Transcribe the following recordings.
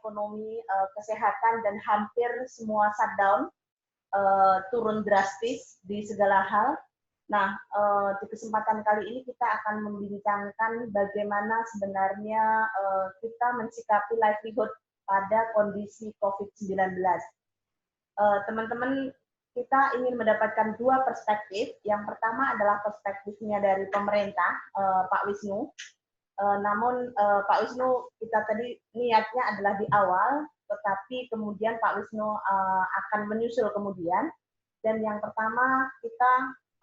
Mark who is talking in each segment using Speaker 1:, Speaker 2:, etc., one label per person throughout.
Speaker 1: ekonomi, kesehatan, dan hampir semua shutdown, turun drastis di segala hal. Nah, di kesempatan kali ini kita akan membincangkan bagaimana sebenarnya kita mensikapi livelihood pada kondisi COVID-19. Teman-teman, kita ingin mendapatkan dua perspektif. Yang pertama adalah perspektifnya dari pemerintah, Pak Wisnu. Namun Pak Wisnu, kita tadi niatnya adalah di awal, tetapi kemudian Pak Wisnu akan menyusul kemudian. Dan yang pertama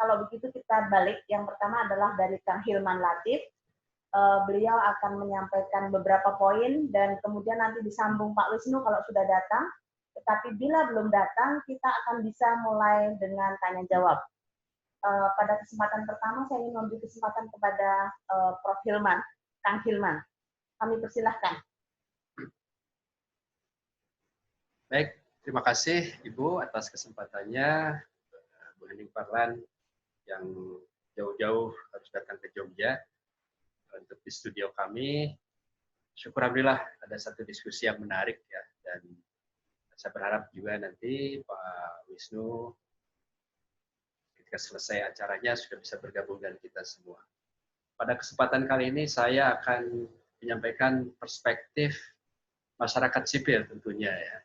Speaker 1: kalau begitu kita balik. Yang pertama adalah dari Kang Hilman Latif. Beliau akan menyampaikan beberapa poin dan kemudian nanti disambung Pak Wisnu kalau sudah datang. Tetapi bila belum datang, kita akan bisa mulai dengan tanya jawab. Pada kesempatan pertama saya ingin memberi kesempatan kepada Prof. Hilman, Kang Hilman. Kami persilahkan.
Speaker 2: Baik, terima kasih Ibu atas kesempatannya. Bu Hening Parlan yang jauh-jauh harus datang ke Jogja untuk di studio kami. Syukur alhamdulillah ada satu diskusi yang menarik ya, dan saya berharap juga nanti Pak Wisnu ketika selesai acaranya sudah bisa bergabung dengan kita semua. Pada kesempatan kali ini saya akan menyampaikan perspektif masyarakat sipil tentunya ya.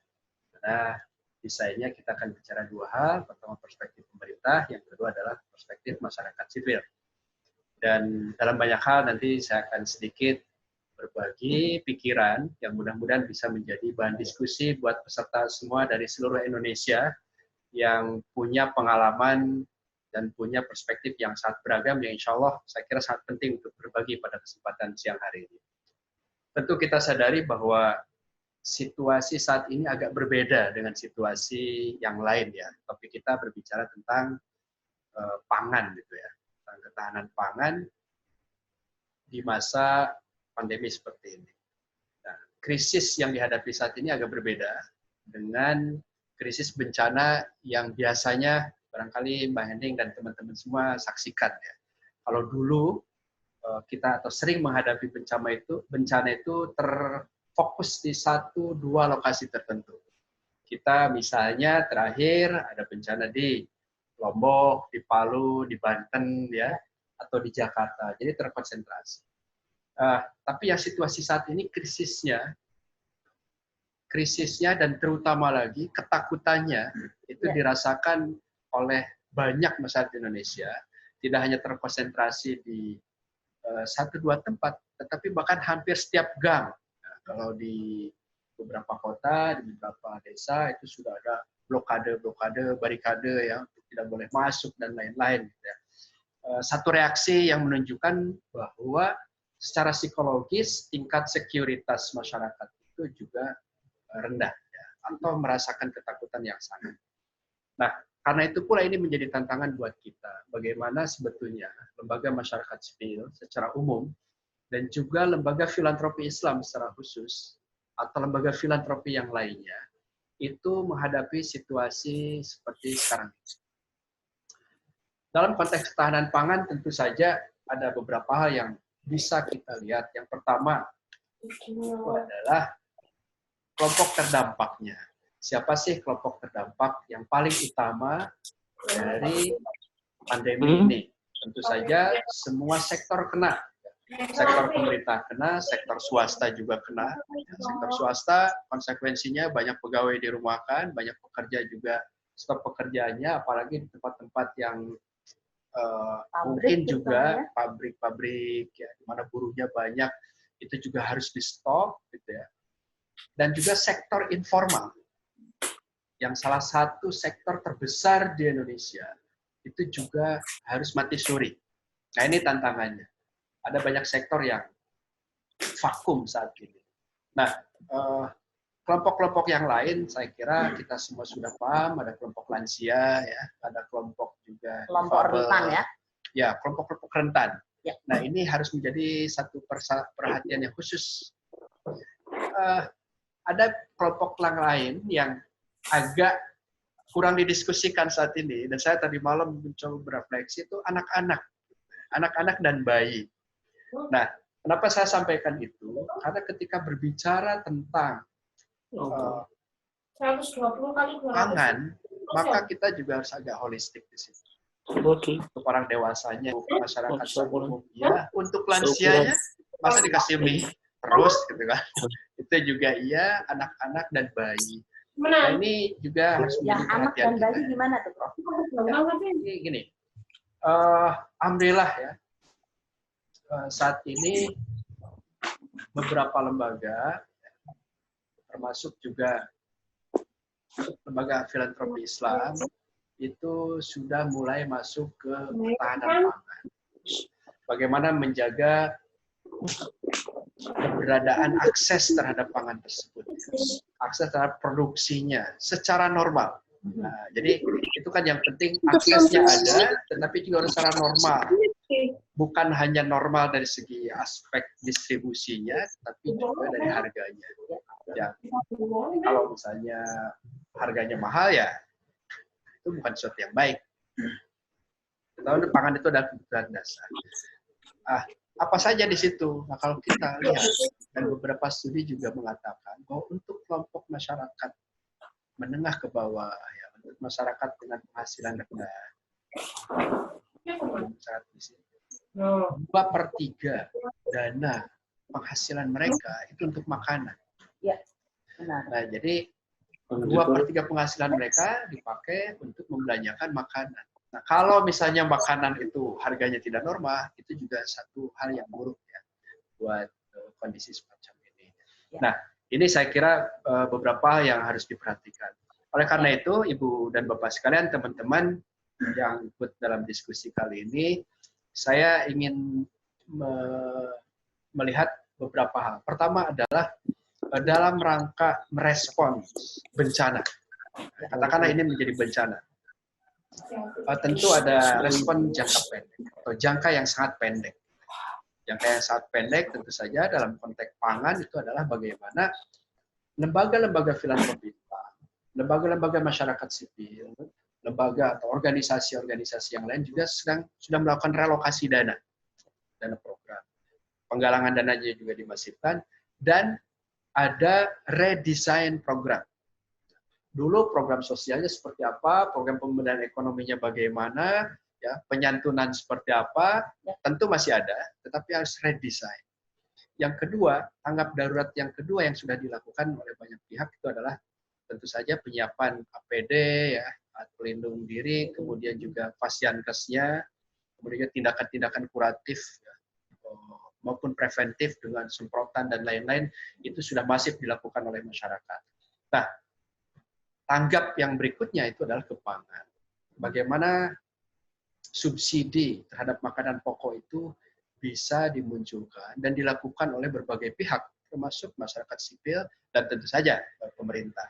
Speaker 2: Karena desainnya kita akan bicara dua hal, pertama perspektif pemerintah, yang kedua adalah perspektif masyarakat sipil. Dan dalam banyak hal nanti saya akan sedikit berbagi pikiran yang mudah-mudahan bisa menjadi bahan diskusi buat peserta semua dari seluruh Indonesia yang punya pengalaman dan punya perspektif yang sangat beragam yang insya Allah saya kira sangat penting untuk berbagi pada kesempatan siang hari ini. Tentu kita sadari bahwa situasi saat ini agak berbeda dengan situasi yang lain ya. Topik kita berbicara tentang pangan gitu ya, tentang ketahanan pangan di masa pandemi seperti ini. Nah, krisis yang dihadapi saat ini agak berbeda dengan krisis bencana yang biasanya barangkali Mbak Hening dan teman-teman semua saksikan ya. Kalau dulu kita atau sering menghadapi bencana itu terfokus di 1-2 lokasi tertentu. Kita misalnya terakhir ada bencana di Lombok, di Palu, di Banten ya, atau di Jakarta. Jadi terkonsentrasi. Tapi yang situasi saat ini krisisnya dan terutama lagi ketakutannya itu dirasakan oleh banyak masyarakat Indonesia, tidak hanya terkonsentrasi di 1-2 tempat, tetapi bahkan hampir setiap gang. Nah, kalau di beberapa kota, di beberapa desa itu sudah ada blokade, barikade yang tidak boleh masuk dan lain-lain. Satu reaksi yang menunjukkan bahwa secara psikologis tingkat sekuritas masyarakat itu juga rendah ya, atau merasakan ketakutan yang sangat. Nah, karena itu pula ini menjadi tantangan buat kita. Bagaimana sebetulnya lembaga masyarakat sipil secara umum dan juga lembaga filantropi Islam secara khusus atau lembaga filantropi yang lainnya itu menghadapi situasi seperti sekarang ini. Dalam konteks ketahanan pangan tentu saja ada beberapa hal yang bisa kita lihat. Yang pertama itu adalah kelompok terdampaknya. Siapa sih kelompok terdampak yang paling utama dari pandemi ini? Tentu saja semua sektor kena. Sektor pemerintah kena, sektor swasta juga kena. Sektor swasta konsekuensinya banyak pegawai dirumahkan, banyak pekerja juga stop pekerjaannya, apalagi di tempat-tempat yang mungkin juga pabrik-pabrik ya, di mana buruhnya banyak, itu juga harus di stop gitu ya. Dan juga sektor informal yang salah satu sektor terbesar di Indonesia itu juga harus mati suri. Nah, ini tantangannya. Ada banyak sektor yang vakum saat ini. Nah, kelompok-kelompok yang lain saya kira kita semua sudah paham, ada kelompok lansia ya, ada kelompok juga
Speaker 1: kelompok rentan ya.
Speaker 2: Ya, kelompok-kelompok rentan. Ya. Nah, ini harus menjadi satu perhatian yang khusus. Ada kelompok lain yang agak kurang didiskusikan saat ini, dan saya tadi malam mencoba berefleksi, itu anak-anak dan bayi. Nah, kenapa saya sampaikan itu? Karena ketika berbicara tentang eh,
Speaker 3: 120 kali 200.
Speaker 2: pangan, maka kita juga harus agak holistik di sini. Untuk orang dewasanya, masyarakat umum, ya, untuk lansianya masa dikasih mie terus gitu kan. Itu juga iya, anak-anak dan bayi. Nah, ini juga harus
Speaker 1: Yang
Speaker 2: menjadi
Speaker 1: anak
Speaker 2: perhatian
Speaker 1: dan bayi
Speaker 2: kita.
Speaker 1: gimana tuh, Prof?
Speaker 2: Ya, ini gini, alhamdulillah ya, saat ini beberapa lembaga, termasuk juga lembaga filantropi Islam, itu sudah mulai masuk ke ketahanan pangan. Bagaimana menjaga keberadaan akses terhadap pangan tersebut, akses terhadap produksinya secara normal. Nah, jadi itu kan yang penting, aksesnya ada, tetapi juga harus secara normal. Bukan hanya normal dari segi aspek distribusinya, tapi juga dari harganya. Ya, kalau misalnya harganya mahal ya, itu bukan sesuatu yang baik. Tetapi pangan itu adalah kebutuhan dasar. Apa saja di situ? Nah, kalau kita lihat, dan beberapa studi juga mengatakan bahwa untuk kelompok masyarakat menengah ke bawah, ya, untuk masyarakat dengan penghasilan rendah, masyarakat miskin, 2/3 dana penghasilan mereka itu untuk makanan.
Speaker 1: Ya, benar.
Speaker 2: Nah, jadi 2/3 penghasilan mereka dipakai untuk membelanjakan makanan. Nah, kalau misalnya makanan itu harganya tidak normal, itu juga satu hal yang buruk ya buat kondisi semacam ini.
Speaker 1: Ya.
Speaker 2: Nah, ini saya kira beberapa yang harus diperhatikan. Oleh karena itu, Ibu dan Bapak sekalian, teman-teman yang ikut dalam diskusi kali ini, saya ingin melihat beberapa hal. Pertama adalah dalam rangka merespons bencana. Katakanlah ini menjadi bencana. Tentu ada respon jangka pendek atau jangka yang sangat pendek. Jangka yang sangat pendek tentu saja dalam konteks pangan itu adalah bagaimana lembaga-lembaga filantropi, lembaga-lembaga masyarakat sipil, lembaga atau organisasi-organisasi yang lain juga sudah melakukan relokasi dana program. Penggalangan dananya juga dimasifkan dan ada redesign program. Dulu program sosialnya seperti apa, program pemberdayaan ekonominya bagaimana, ya, penyantunan seperti apa, tentu masih ada, tetapi harus redesign. Yang kedua, tanggap darurat yang kedua yang sudah dilakukan oleh banyak pihak itu adalah tentu saja penyiapan APD, ya, pelindung diri, kemudian juga Fasiankesnya, kemudian tindakan-tindakan kuratif, ya, maupun preventif dengan semprotan dan lain-lain, itu sudah masif dilakukan oleh masyarakat. Nah, tanggap yang berikutnya itu adalah ke pangan. Bagaimana subsidi terhadap makanan pokok itu bisa dimunculkan dan dilakukan oleh berbagai pihak, termasuk masyarakat sipil dan tentu saja pemerintah.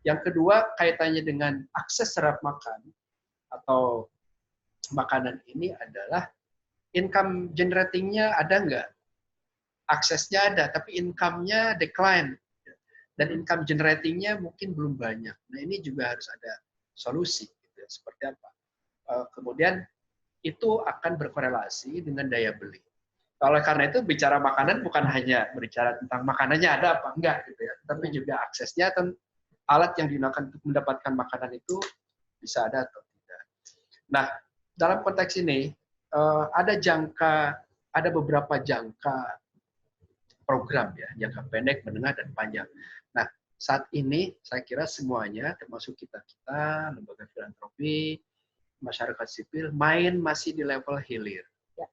Speaker 2: Yang kedua, kaitannya dengan akses terhadap makan atau makanan ini adalah income generating-nya ada nggak? Aksesnya ada, tapi income-nya decline. Dan income generating-nya mungkin belum banyak. Nah, ini juga harus ada solusi. Gitu, seperti apa? Kemudian itu akan berkorelasi dengan daya beli. Oleh karena itu, bicara makanan bukan hanya berbicara tentang makanannya ada apa enggak, gitu ya, tapi juga aksesnya dan alat yang digunakan untuk mendapatkan makanan itu bisa ada atau tidak. Nah, dalam konteks ini ada beberapa jangka program ya, jangka pendek, menengah, dan panjang. Nah, saat ini saya kira semuanya, termasuk kita-kita, lembaga filantropi, masyarakat sipil, masih di level hilir. Ya.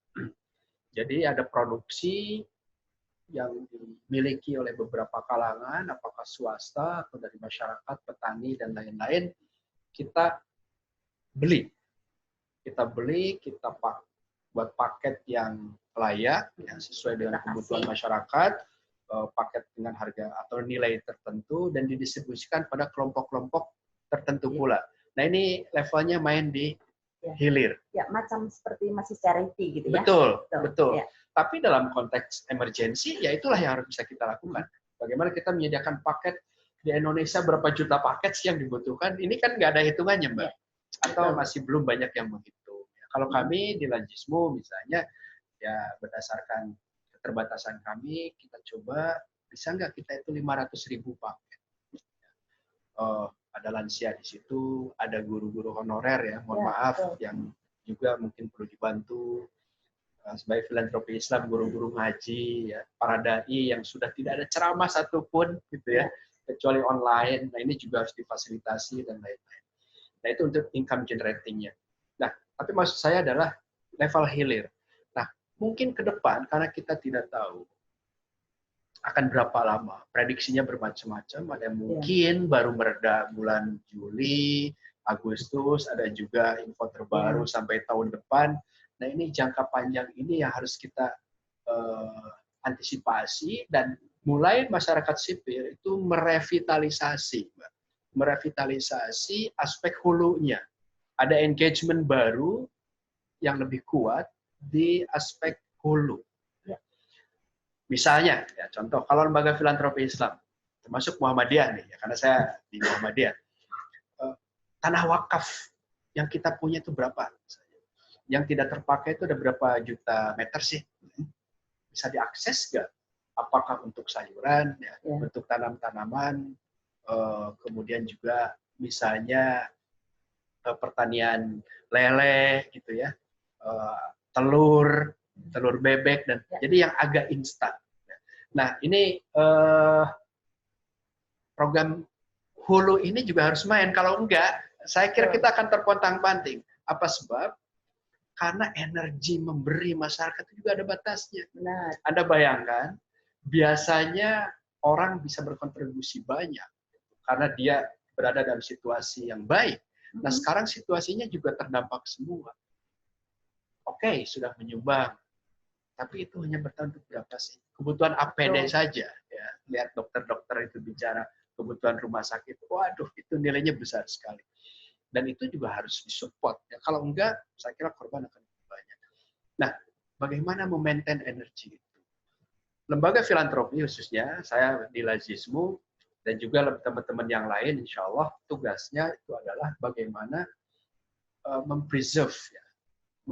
Speaker 2: Jadi ada produksi yang dimiliki oleh beberapa kalangan, apakah swasta atau dari masyarakat, petani, dan lain-lain, kita beli. Kita buat paket yang layak, yang sesuai dengan kebutuhan masyarakat, paket dengan harga atau nilai tertentu, dan didistribusikan pada kelompok-kelompok tertentu pula. Nah, ini levelnya main di hilir.
Speaker 1: Ya, macam seperti masih charity gitu ya.
Speaker 2: Betul. Ya. Tapi dalam konteks emergensi, ya itulah yang harus bisa kita lakukan. Bagaimana kita menyediakan paket di Indonesia, berapa juta paket sih yang dibutuhkan? Ini kan nggak ada hitungannya, Mbak. Atau masih belum banyak yang menghitung. Kalau kami di Lanjismu misalnya, ya berdasarkan keterbatasan kami, kita coba bisa nggak kita itu 500.000 paket. ada lansia di situ, ada guru-guru honorer ya, mohon
Speaker 1: Ya,
Speaker 2: maaf,
Speaker 1: betul.
Speaker 2: yang juga mungkin perlu dibantu. Sebagai filantropi Islam, guru-guru ngaji, ya, para dai yang sudah tidak ada ceramah satupun, gitu ya, kecuali online. Nah ini juga harus difasilitasi dan lain-lain. Nah itu untuk income generating-nya. Nah tapi maksud saya adalah level hilir. Nah mungkin ke depan karena kita tidak tahu akan berapa lama, prediksinya bermacam-macam. Ada yang mungkin baru mereda bulan Juli, Agustus, ada juga info terbaru sampai tahun depan. Nah ini jangka panjang ini yang harus kita antisipasi dan mulai masyarakat sipil itu merevitalisasi aspek hulunya. Ada engagement baru yang lebih kuat di aspek hulu. Misalnya, ya, contoh kalau lembaga filantropi Islam, termasuk Muhammadiyah nih, ya, karena saya di Muhammadiyah, tanah wakaf yang kita punya itu berapa? Yang tidak terpakai itu ada berapa juta meter sih? Bisa diakses nggak? Apakah untuk sayuran, ya, untuk tanam-tanaman, kemudian juga misalnya pertanian lele, gitu ya, telur bebek dan jadi yang agak instan. Nah ini program hulu ini juga harus main. Kalau enggak, saya kira kita akan terpontang-panting. Apa sebab? Karena energi memberi masyarakat itu juga ada batasnya.
Speaker 1: Benar.
Speaker 2: Anda bayangkan, biasanya orang bisa berkontribusi banyak karena dia berada dalam situasi yang baik. Nah sekarang situasinya juga terdampak semua. Oke, sudah menyumbang. Tapi itu hanya bertahan untuk berapa sih? Kebutuhan APD saja. Ya. Lihat dokter-dokter itu bicara kebutuhan rumah sakit. Waduh, itu nilainya besar sekali. Dan itu juga harus disupport. Ya. Kalau enggak, saya kira korban akan lebih banyak. Nah, bagaimana memaintain energi itu? Lembaga filantropi khususnya, saya di Lazismu, dan juga teman-teman yang lain, insya Allah tugasnya itu adalah bagaimana mempreserve, ya,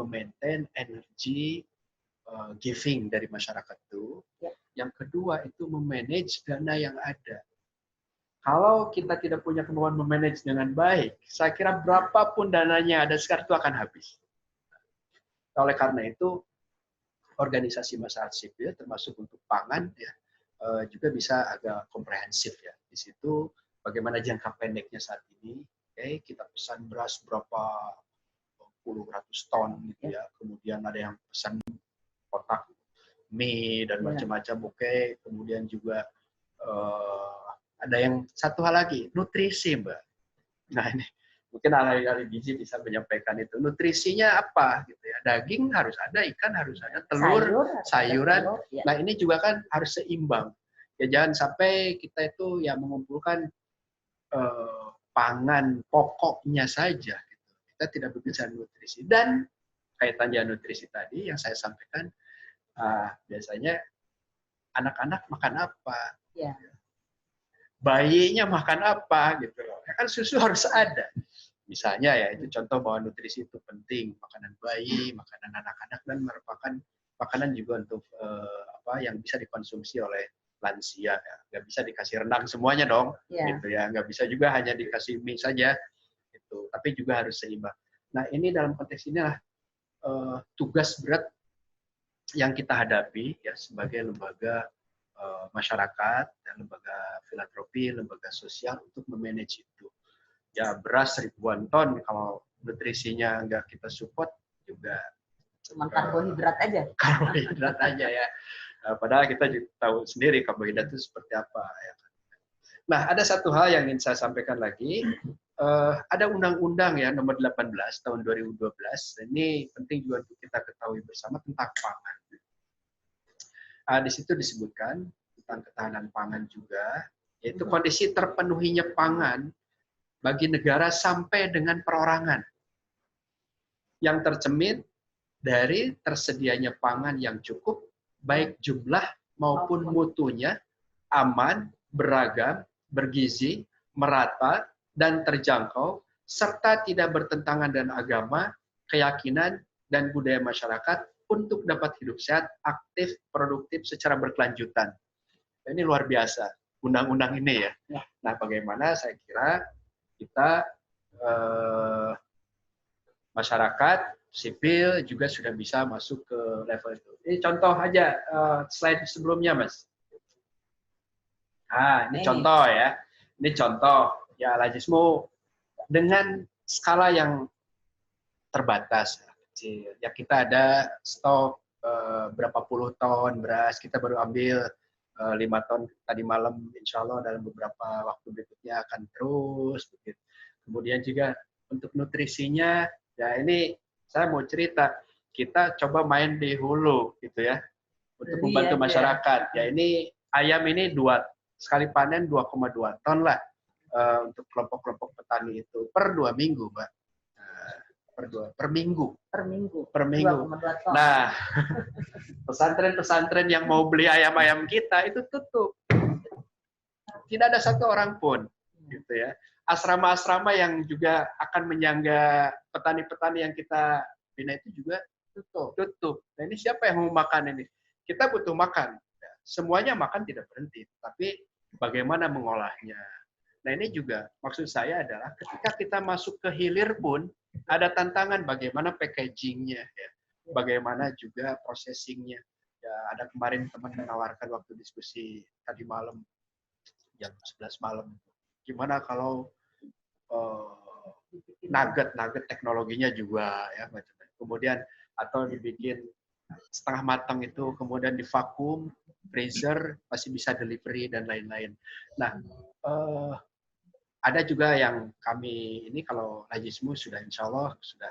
Speaker 2: memaintain energi giving dari masyarakat itu. Yang kedua itu memanage dana yang ada. Kalau kita tidak punya kemampuan memanage dengan baik, saya kira berapapun dananya ada sekarang itu akan habis. Oleh karena itu, organisasi masyarakat sipil termasuk untuk pangan ya juga bisa agak komprehensif ya. Di situ bagaimana jangka pendeknya saat ini, kita pesan beras berapa puluh ratus ton gitu ya. Kemudian ada yang pesan kotak mie dan macam-macam, kemudian juga ada yang satu hal lagi, nutrisi, Mbak. Nah ini mungkin ahli-ahli gizi bisa menyampaikan itu. Nutrisinya apa gitu ya? Daging harus ada, ikan harus ada, telur, sayuran. Nah ini juga kan harus seimbang. Ya jangan sampai kita itu ya mengumpulkan pangan pokoknya saja. Gitu. Kita tidak berbicara nutrisi. Dan kaitannya nutrisi tadi yang saya sampaikan, biasanya anak-anak makan apa? Ya. Bayinya makan apa gitu loh. Ya kan susu harus ada. Misalnya ya itu contoh bahwa nutrisi itu penting, makanan bayi, makanan anak-anak dan merupakan makanan juga untuk yang bisa dikonsumsi oleh lansia. Ya. Nggak bisa dikasih rendang semuanya dong, gitu ya. Nggak bisa juga hanya dikasih mie saja, gitu. Tapi juga harus seimbang. Nah ini dalam konteks inilah tugas berat yang kita hadapi ya sebagai lembaga masyarakat, dan lembaga filantropi, lembaga sosial untuk memanage itu. Ya beras ribuan ton, kalau nutrisinya nggak kita support juga.
Speaker 1: Cuma karbohidrat aja.
Speaker 2: Karbohidrat aja ya. Padahal kita juga tahu sendiri karbohidrat itu seperti apa. Ya. Nah ada satu hal yang ingin saya sampaikan lagi. Ada undang-undang ya nomor 18 tahun 2012. Ini penting juga untuk kita ketahui bersama tentang pangan. Di situ disebutkan tentang ketahanan pangan juga, yaitu kondisi terpenuhinya pangan bagi negara sampai dengan perorangan yang tercermin dari tersedianya pangan yang cukup, baik jumlah maupun mutunya, aman, beragam, bergizi, merata, dan terjangkau, serta tidak bertentangan dengan agama, keyakinan, dan budaya masyarakat, untuk dapat hidup sehat, aktif, produktif secara berkelanjutan. Ini luar biasa. undang-undang ini ya.
Speaker 1: Ya.
Speaker 2: Nah, bagaimana saya kira kita masyarakat sipil juga sudah bisa masuk ke level itu. Ini contoh aja slide sebelumnya, Mas. Ini contoh ya. Ini contoh ya Lajismu dengan skala yang terbatas kecil. Ya kita ada stok berapa puluh ton beras, kita baru ambil 5 ton tadi malam, insya Allah dalam beberapa waktu berikutnya akan terus begitu. Kemudian juga untuk nutrisinya, ya ini saya mau cerita, kita coba main di hulu gitu ya, untuk membantu masyarakat. Ya ini ayam ini sekali panen 2,2 ton lah untuk kelompok-kelompok petani itu per 2 minggu, Mbak. Per minggu. Per minggu. Nah, pesantren-pesantren yang mau beli ayam-ayam kita itu tutup. Tidak ada satu orang pun, gitu ya. Asrama-asrama yang juga akan menyangga petani-petani yang kita bina itu juga tutup. Nah, ini siapa yang mau makan ini? Kita butuh makan. Semuanya makan tidak berhenti, tapi bagaimana mengolahnya. Nah, ini juga maksud saya adalah ketika kita masuk ke hilir pun ada tantangan bagaimana packagingnya, ya. Bagaimana juga processingnya. Ya, ada kemarin teman menawarkan waktu diskusi tadi malam jam 11 malam. Gimana kalau nugget teknologinya juga ya, kemudian atau dibikin setengah matang itu kemudian divakum, freezer masih bisa delivery dan lain-lain. Nah, ada juga yang kami ini kalau Lajismu sudah insya Allah sudah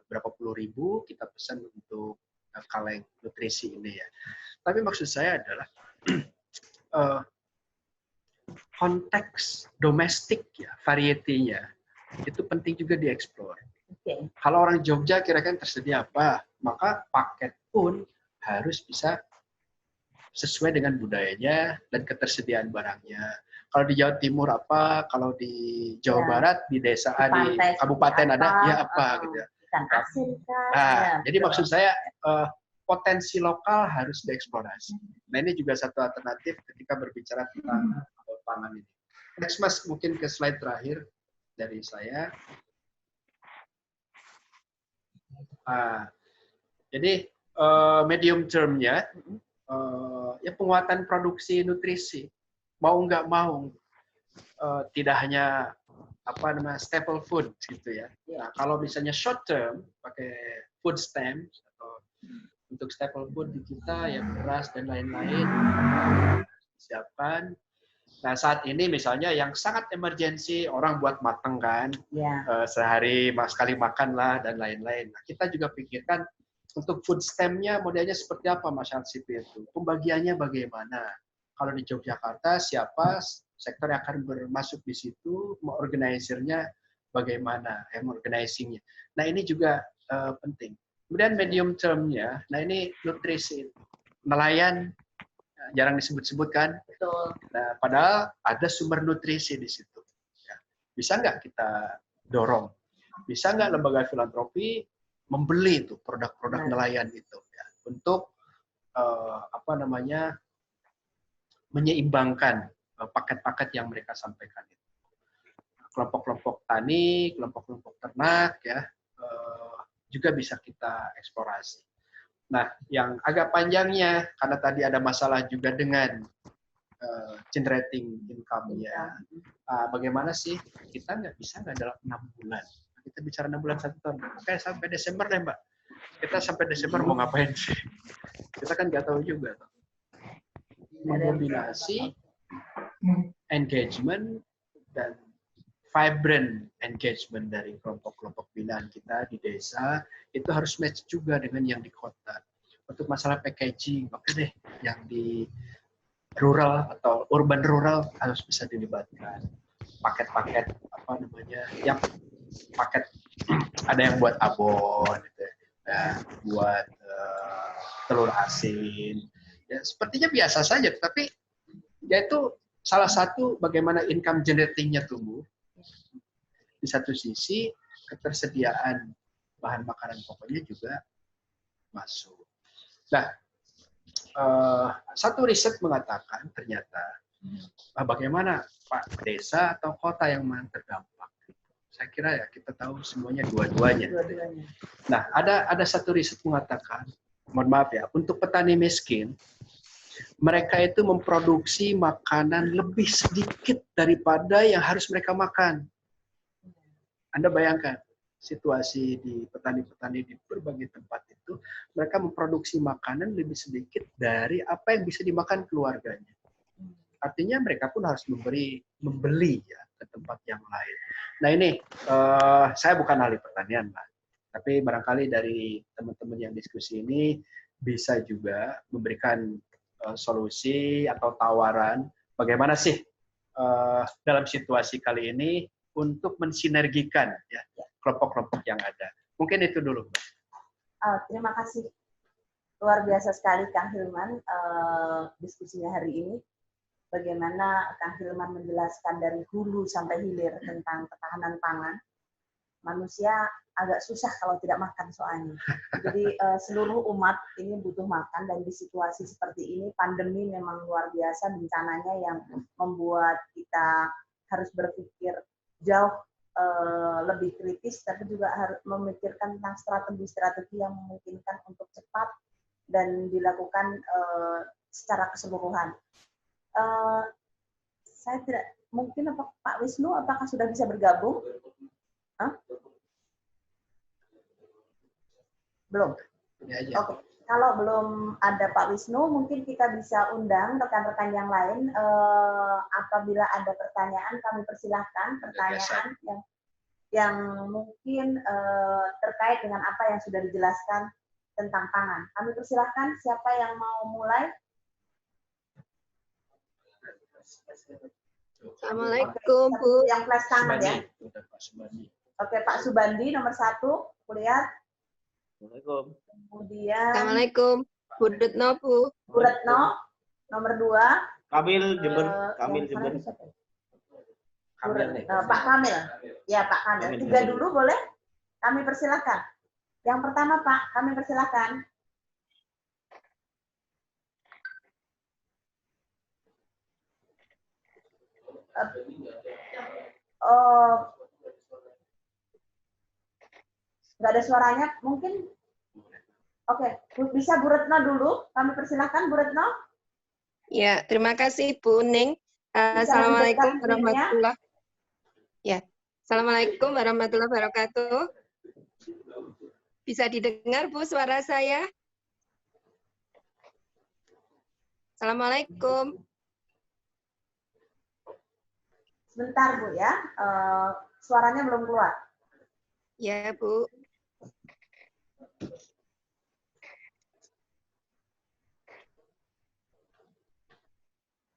Speaker 2: berapa puluh ribu kita pesan untuk kaleng nutrisi ini ya. Tapi maksud saya adalah konteks domestik ya, varietinya itu penting juga dieksplor. Kalau orang Jogja kira-kira tersedia apa, maka paket pun harus bisa sesuai dengan budayanya dan ketersediaan barangnya. Kalau di Jawa Timur apa, kalau di Jawa Barat, di desa, di kabupaten ada, ya apa gitu ya.
Speaker 1: Ikan asin kan.
Speaker 2: Nah, jadi maksud saya potensi lokal harus dieksplorasi. Nah, ini juga satu alternatif ketika berbicara tentang pangan ini. Next, Mas, mungkin ke slide terakhir dari saya. Jadi medium term-nya ya penguatan produksi nutrisi. Mau nggak mau, tidak hanya staple food gitu ya. Nah, kalau misalnya short term pakai food stamps atau untuk staple food di kita ya beras dan lain-lain siapkan. Nah, saat ini misalnya yang sangat emergensi orang buat mateng kan, sehari sekali makan lah dan lain-lain. Nah, kita juga pikirkan untuk food stamp-nya modelnya seperti apa masyarakat sipil itu, pembagiannya bagaimana. Kalau di Yogyakarta siapa sektor yang akan bermasuk di situ, mau organizernya bagaimana, organizing-nya. Nah, ini juga penting. Kemudian medium term-nya, nah ini nutrisi, nelayan jarang disebut-sebut kan.
Speaker 1: Betul.
Speaker 2: Nah, padahal ada sumber nutrisi di situ. Ya. Bisa nggak kita dorong? Bisa nggak lembaga filantropi membeli itu produk-produk nelayan itu ya, untuk menyeimbangkan paket-paket yang mereka sampaikan itu. Kelompok-kelompok tani, kelompok-kelompok ternak ya juga bisa kita eksplorasi. Nah, yang agak panjangnya karena tadi ada masalah juga dengan generating income-nya. Bagaimana sih kita bisa nggak dalam 6 bulan? Kita bicara 6 bulan 1 tahun. Oke, sampai Desember deh, Mbak. Kita sampai Desember mau ngapain sih? Kita kan nggak tahu juga. Mengombinasi engagement dan vibrant engagement dari kelompok-kelompok binaan kita di desa itu harus match juga dengan yang di kota. Untuk masalah packaging, oke deh, yang di rural atau urban rural harus bisa dilibatkan. Paket-paket yang paket ada yang buat abon, gitu ya, buat telur asin. Ya, sepertinya biasa saja, tapi ya itu salah satu bagaimana income generating-nya tumbuh. Di satu sisi ketersediaan bahan makanan pokoknya juga masuk. Nah, satu riset mengatakan ternyata Bagaimana Pak, desa atau kota yang terdampak? Saya kira ya kita tahu semuanya dua-duanya. Nah, ada satu riset mengatakan, mohon maaf ya, untuk petani miskin, mereka itu memproduksi makanan lebih sedikit daripada yang harus mereka makan. Anda bayangkan, situasi di petani-petani di berbagai tempat itu, mereka memproduksi makanan lebih sedikit dari apa yang bisa dimakan keluarganya. Artinya mereka pun harus membeli ya ke tempat yang lain. Nah ini, saya bukan ahli pertanian, Pak. Tapi barangkali dari teman-teman yang diskusi ini bisa juga memberikan solusi atau tawaran bagaimana sih dalam situasi kali ini untuk mensinergikan ya kelompok-kelompok yang ada. Mungkin itu dulu, Mbak.
Speaker 1: Terima kasih. Luar biasa sekali Kang Hilman diskusinya hari ini. Bagaimana Kang Hilman menjelaskan dari hulu sampai hilir tentang ketahanan pangan. Manusia agak susah kalau tidak makan soalnya. Jadi seluruh umat ini butuh makan, dan di situasi seperti ini, pandemi memang luar biasa bencananya yang membuat kita harus berpikir jauh lebih kritis, tapi juga harus memikirkan tentang strategi-strategi yang memungkinkan untuk cepat dan dilakukan secara keseluruhan. Saya tidak mungkin Pak Wisnu apakah sudah bisa bergabung? Belum. Oke. Kalau belum ada Pak Wisnu, mungkin kita bisa undang rekan-rekan yang lain. Apabila ada pertanyaan, kami persilahkan pertanyaan yang mungkin terkait dengan apa yang sudah dijelaskan tentang pangan. Kami persilahkan, siapa yang mau mulai?
Speaker 4: Assalamualaikum, Bu.
Speaker 1: Yang flash tangan ya. Oke, Pak Subandi nomor 1, kuliah.
Speaker 5: Assalamualaikum.
Speaker 1: Kemudian
Speaker 4: Assalamualaikum, Bu Retno, Bu.
Speaker 1: Bu Retno nomor 2.
Speaker 5: Kamil Jember. Kamil Jember.
Speaker 1: Pak Kamil. Ya, Pak Kamil. 3 dulu boleh? Kami persilahkan. Yang pertama, Pak, kami persilahkan. Nggak ada suaranya, mungkin. Oke, bisa Bu Retno dulu. Kami persilahkan, Bu Retno.
Speaker 4: Ya, terima kasih Bu Ning. Assalamualaikum warahmatullahi. Ya, Assalamualaikum warahmatullahi wabarakatuh. Bisa didengar Bu suara saya? Assalamualaikum.
Speaker 1: Sebentar Bu ya, suaranya belum keluar.
Speaker 4: Ya Bu.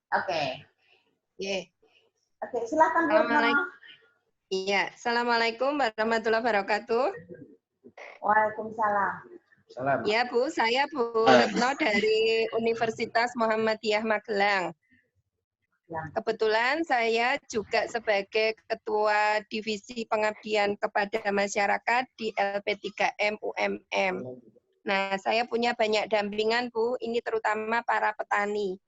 Speaker 1: Oke.
Speaker 4: Yeah.
Speaker 1: Oke, silakan Bu.
Speaker 4: Iya, Assalamualaikum warahmatullahi wabarakatuh.
Speaker 1: Waalaikumsalam.
Speaker 2: Salam.
Speaker 4: Ya Bu, saya Bu Retno dari Universitas Muhammadiyah Magelang.
Speaker 1: Ya.
Speaker 4: Kebetulan saya juga sebagai Ketua Divisi Pengabdian kepada Masyarakat di LP3M UMM. Nah, saya punya banyak dampingan, Bu, ini terutama para petani.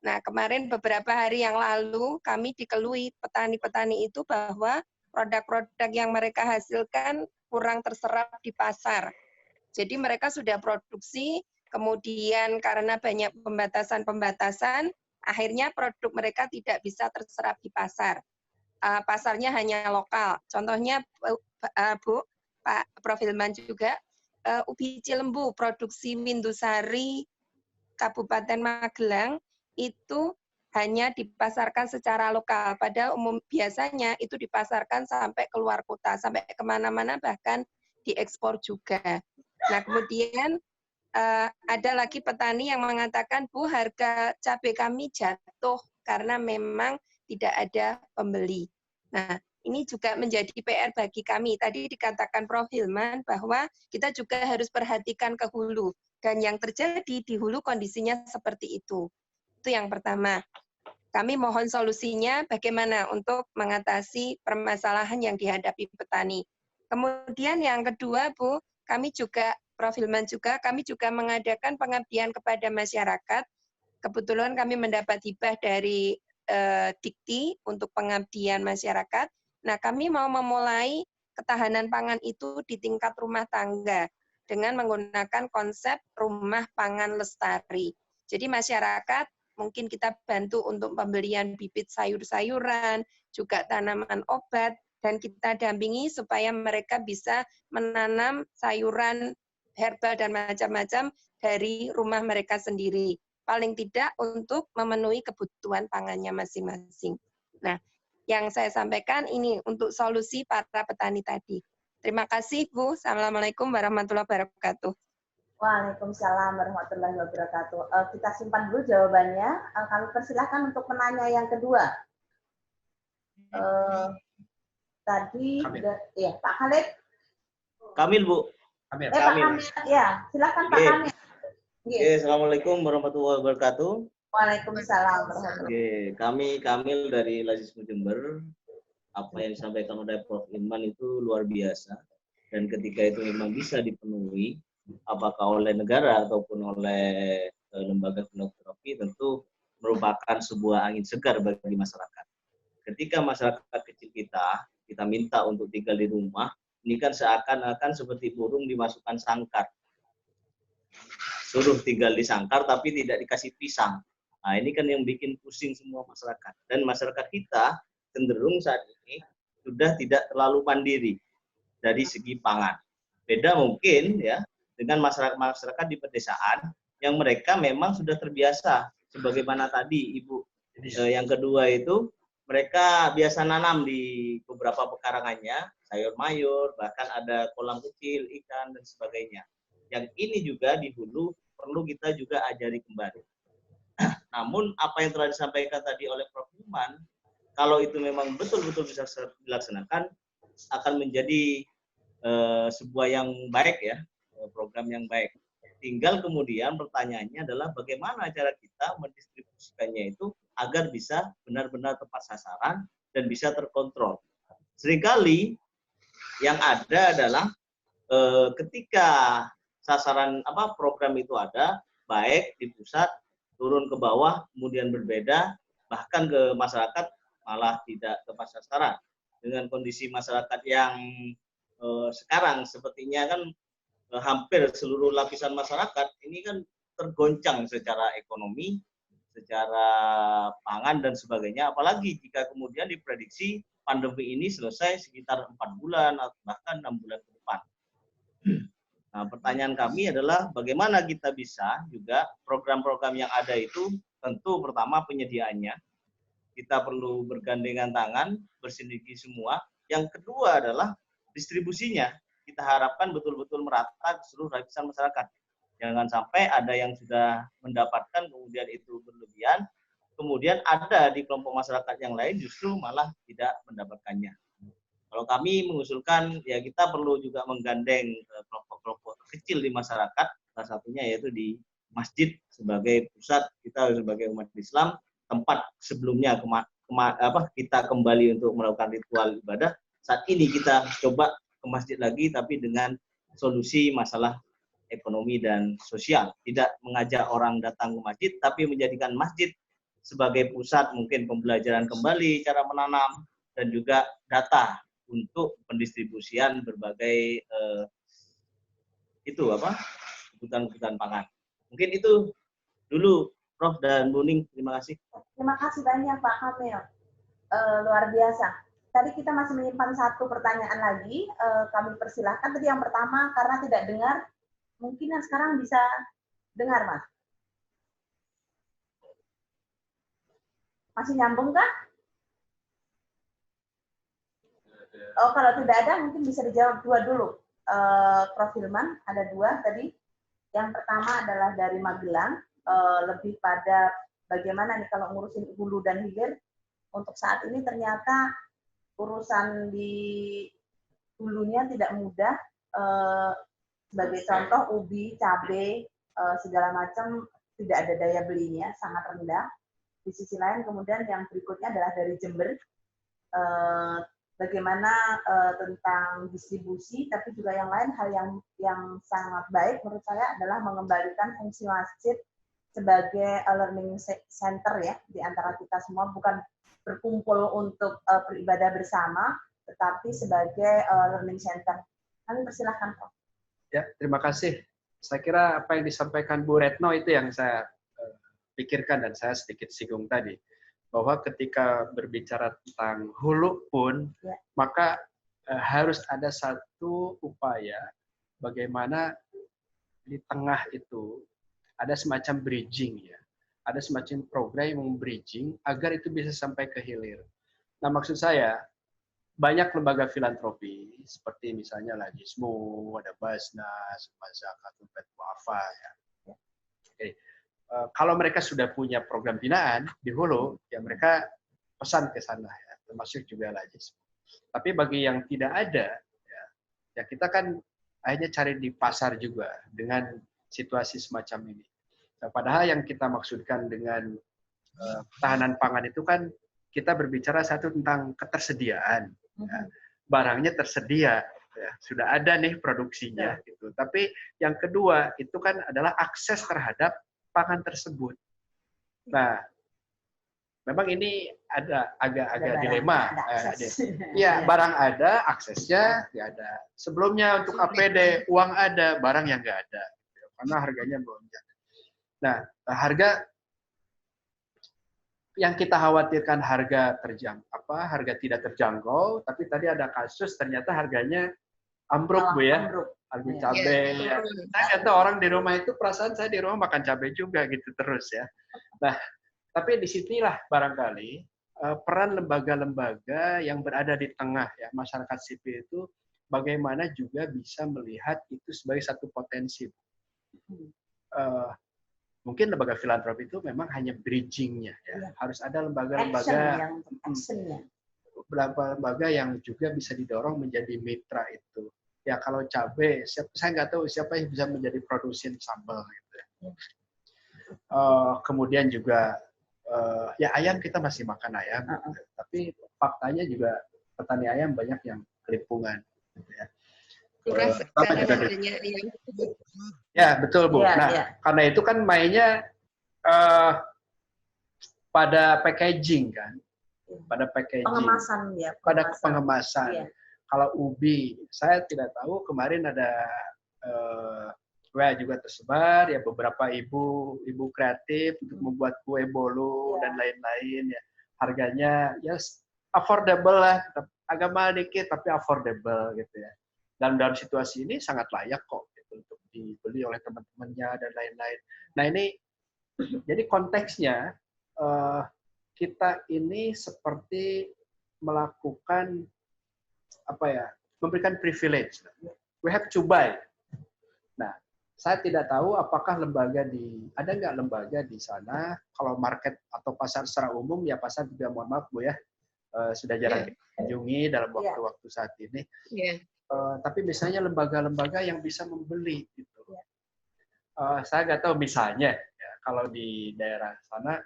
Speaker 4: Nah, kemarin beberapa hari yang lalu kami dikelui petani-petani itu bahwa produk-produk yang mereka hasilkan kurang terserap di pasar. Jadi mereka sudah produksi, kemudian karena banyak pembatasan-pembatasan, akhirnya produk mereka tidak bisa terserap di pasar. Pasarnya hanya lokal. Contohnya, Bu, Pak Prof. Hilman juga, ubi Cilembu, produksi Windusari, Kabupaten Magelang, itu hanya dipasarkan secara lokal. Padahal biasanya itu dipasarkan sampai keluar kota, sampai kemana-mana, bahkan diekspor juga. Nah, kemudian ada lagi petani yang mengatakan, Bu, harga cabai kami jatuh karena memang tidak ada pembeli. Nah, ini juga menjadi PR bagi kami. Tadi dikatakan Prof. Hilman bahwa kita juga harus perhatikan ke hulu. Dan yang terjadi di hulu kondisinya seperti itu. Itu yang pertama. Kami mohon solusinya bagaimana untuk mengatasi permasalahan yang dihadapi petani. Kemudian yang kedua, Bu, kami juga Prof. Hilman juga, kami juga mengadakan pengabdian kepada masyarakat kebetulan kami mendapat hibah dari Dikti untuk pengabdian masyarakat. Nah, kami mau memulai ketahanan pangan itu di tingkat rumah tangga dengan menggunakan konsep rumah pangan lestari. Jadi masyarakat mungkin kita bantu untuk pembelian bibit sayur-sayuran, juga tanaman obat, dan kita dampingi supaya mereka bisa menanam sayuran herbal dan macam-macam dari rumah mereka sendiri. Paling tidak untuk memenuhi kebutuhan pangannya masing-masing. Nah, yang saya sampaikan ini untuk solusi para petani tadi. Terima kasih, Bu. Assalamualaikum warahmatullahi wabarakatuh.
Speaker 1: Waalaikumsalam warahmatullahi wabarakatuh. Kita simpan dulu jawabannya. Kami persilahkan untuk penanya yang kedua. Tadi, ya Pak Khalid.
Speaker 5: Kamil, Bu.
Speaker 2: Kamil.
Speaker 1: Pak Kamil. Ya, silakan Pak Kamil.
Speaker 5: Oke, Assalamualaikum warahmatullahi wabarakatuh.
Speaker 1: Waalaikumsalam warahmatullahi
Speaker 5: Oke, kami Kamil dari Lazismu Jember. Apa yang disampaikan oleh Prof. Irman itu luar biasa. Dan ketika itu memang bisa dipenuhi, apakah oleh negara ataupun oleh lembaga filantropi, tentu merupakan sebuah angin segar bagi masyarakat. Ketika masyarakat kecil kita minta untuk tinggal di rumah, ini kan seakan-akan seperti burung dimasukkan sangkar. Suruh tinggal di sangkar tapi tidak dikasih pisang. Nah, ini kan yang bikin pusing semua masyarakat. Dan masyarakat kita cenderung saat ini sudah tidak terlalu mandiri dari segi pangan. Beda mungkin ya dengan masyarakat di pedesaan yang mereka memang sudah terbiasa. Sebagaimana tadi Ibu yang kedua itu mereka biasa nanam di beberapa pekarangannya, sayur mayur, bahkan ada kolam kecil, ikan, dan sebagainya. Yang ini juga di hulu perlu kita juga ajari kembali. Namun apa yang telah disampaikan tadi oleh Prof. Irman, kalau itu memang betul-betul bisa dilaksanakan, akan menjadi sebuah yang baik ya, program yang baik. Tinggal kemudian pertanyaannya adalah bagaimana cara kita mendistribusikannya itu agar bisa benar-benar tepat sasaran dan bisa terkontrol. Seringkali yang ada adalah ketika sasaran program itu ada, baik di pusat, turun ke bawah, kemudian berbeda, bahkan ke masyarakat malah tidak tepat sasaran. Dengan kondisi masyarakat yang sekarang sepertinya kan hampir seluruh lapisan masyarakat ini kan tergoncang secara ekonomi, secara pangan dan sebagainya, apalagi jika kemudian diprediksi pandemi ini selesai sekitar 4 bulan atau bahkan 6 bulan ke depan. Nah, pertanyaan kami adalah bagaimana kita bisa juga program-program yang ada itu tentu pertama penyediaannya, kita perlu bergandengan tangan, bersinergi semua. Yang kedua adalah distribusinya. Kita harapkan betul-betul merata ke seluruh lapisan masyarakat. Jangan sampai ada yang sudah mendapatkan kemudian itu berlebihan, kemudian ada di kelompok masyarakat yang lain justru malah tidak mendapatkannya. Kalau kami mengusulkan, ya kita perlu juga menggandeng kelompok-kelompok kecil di masyarakat, salah satunya yaitu di masjid sebagai pusat kita sebagai umat Islam, tempat sebelumnya kita kembali untuk melakukan ritual ibadah. Saat ini kita coba ke masjid lagi, tapi dengan solusi masalah ekonomi dan sosial. Tidak mengajak orang datang ke masjid, tapi menjadikan masjid sebagai pusat mungkin pembelajaran kembali cara menanam dan juga data untuk pendistribusian berbagai kebutuhan-kebutuhan pangan. Mungkin itu dulu Prof dan Bu Ning, terima kasih.
Speaker 1: Terima kasih banyak Pak Kamil. Luar biasa. Tadi kita masih menyimpan satu pertanyaan lagi. Kami persilahkan. Tadi yang pertama karena tidak dengar, mungkin yang sekarang bisa dengar, Mas. Masih nyambung kah? Oh, kalau tidak ada mungkin bisa dijawab dua dulu. Prof. Irman, ada dua tadi. Yang pertama adalah dari Magelang, lebih pada bagaimana nih kalau ngurusin hulu dan hilir. Untuk saat ini ternyata urusan di hulunya tidak mudah. Sebagai contoh ubi, cabai, segala macam tidak ada daya belinya, sangat rendah. Di sisi lain kemudian yang berikutnya adalah dari Jember. Bagaimana tentang distribusi, tapi juga yang lain hal yang sangat baik menurut saya adalah mengembalikan fungsi masjid sebagai learning center ya di antara kita semua, bukan berkumpul untuk beribadah bersama, tetapi sebagai learning center. Kami persilahkan, Prof.
Speaker 2: Ya, terima kasih. Saya kira apa yang disampaikan Bu Retno itu yang saya pikirkan dan saya sedikit singgung tadi. Bahwa ketika berbicara tentang hulu pun,
Speaker 1: ya, maka
Speaker 2: harus ada satu upaya bagaimana di tengah itu ada semacam bridging ya. Ada semacam program yang bridging agar itu bisa sampai ke hilir. Nah, maksud saya banyak lembaga filantropi seperti misalnya Lajismu, ada Basnas, Zakatul Wafa ya. Oke. Kalau mereka sudah punya program binaan di hulu, ya mereka pesan ke sana ya, termasuk juga Lajismu. Tapi bagi yang tidak ada, ya kita kan akhirnya cari di pasar juga dengan situasi semacam ini. Nah, padahal yang kita maksudkan dengan ketahanan pangan itu kan kita berbicara satu tentang ketersediaan. Ya. Barangnya tersedia, ya. Sudah ada nih produksinya. Ya. Gitu. Tapi yang kedua itu kan adalah akses terhadap pangan tersebut. Nah, memang ini ada agak dilema. Ya, barang ada, aksesnya nggak ada. Sebelumnya untuk APD, uang ada, barang yang nggak ada. Karena harganya melonjak. Nah, harga yang kita khawatirkan harga harga tidak terjangkau, tapi tadi ada kasus ternyata harganya ambruk, Bu ya. Harga cabai. Ya. Saya kata orang di rumah itu, perasaan saya di rumah makan cabai juga gitu terus ya. Nah, tapi disinilah barangkali peran lembaga-lembaga yang berada di tengah ya masyarakat sipil itu bagaimana juga bisa melihat itu sebagai satu potensi. Mungkin lembaga filantropi itu memang hanya bridging-nya ya. Harus ada lembaga-lembaga yang juga bisa didorong menjadi mitra itu. Ya kalau cabai, saya nggak tahu siapa yang bisa menjadi produsen sambal gitu. Kemudian juga ya ayam kita masih makan ayam, tapi faktanya juga petani ayam banyak yang kelimpungan. Gitu ya. Ya betul Bu. Nah karena itu kan mainnya pada packaging kan, pada packaging,
Speaker 1: pengemasan ya,
Speaker 2: pada pengemasan. Kalau ubi, saya tidak tahu kemarin ada juga tersebar ya beberapa ibu kreatif untuk membuat kue bolu dan lain-lain ya. Harganya ya affordable lah, agak mahal dikit tapi affordable gitu ya. Dan dalam situasi ini sangat layak kok gitu, untuk dibeli oleh teman-temannya dan lain-lain. Nah ini jadi konteksnya kita ini seperti melakukan memberikan privilege. We have to buy. Nah, saya tidak tahu apakah ada nggak lembaga di sana, kalau market atau pasar secara umum, ya pasar juga mohon maaf Bu ya, sudah jarang dikunjungi dalam waktu-waktu saat ini. Tapi misalnya lembaga-lembaga yang bisa membeli. Gitu. Saya nggak tahu misalnya, ya, kalau di daerah sana,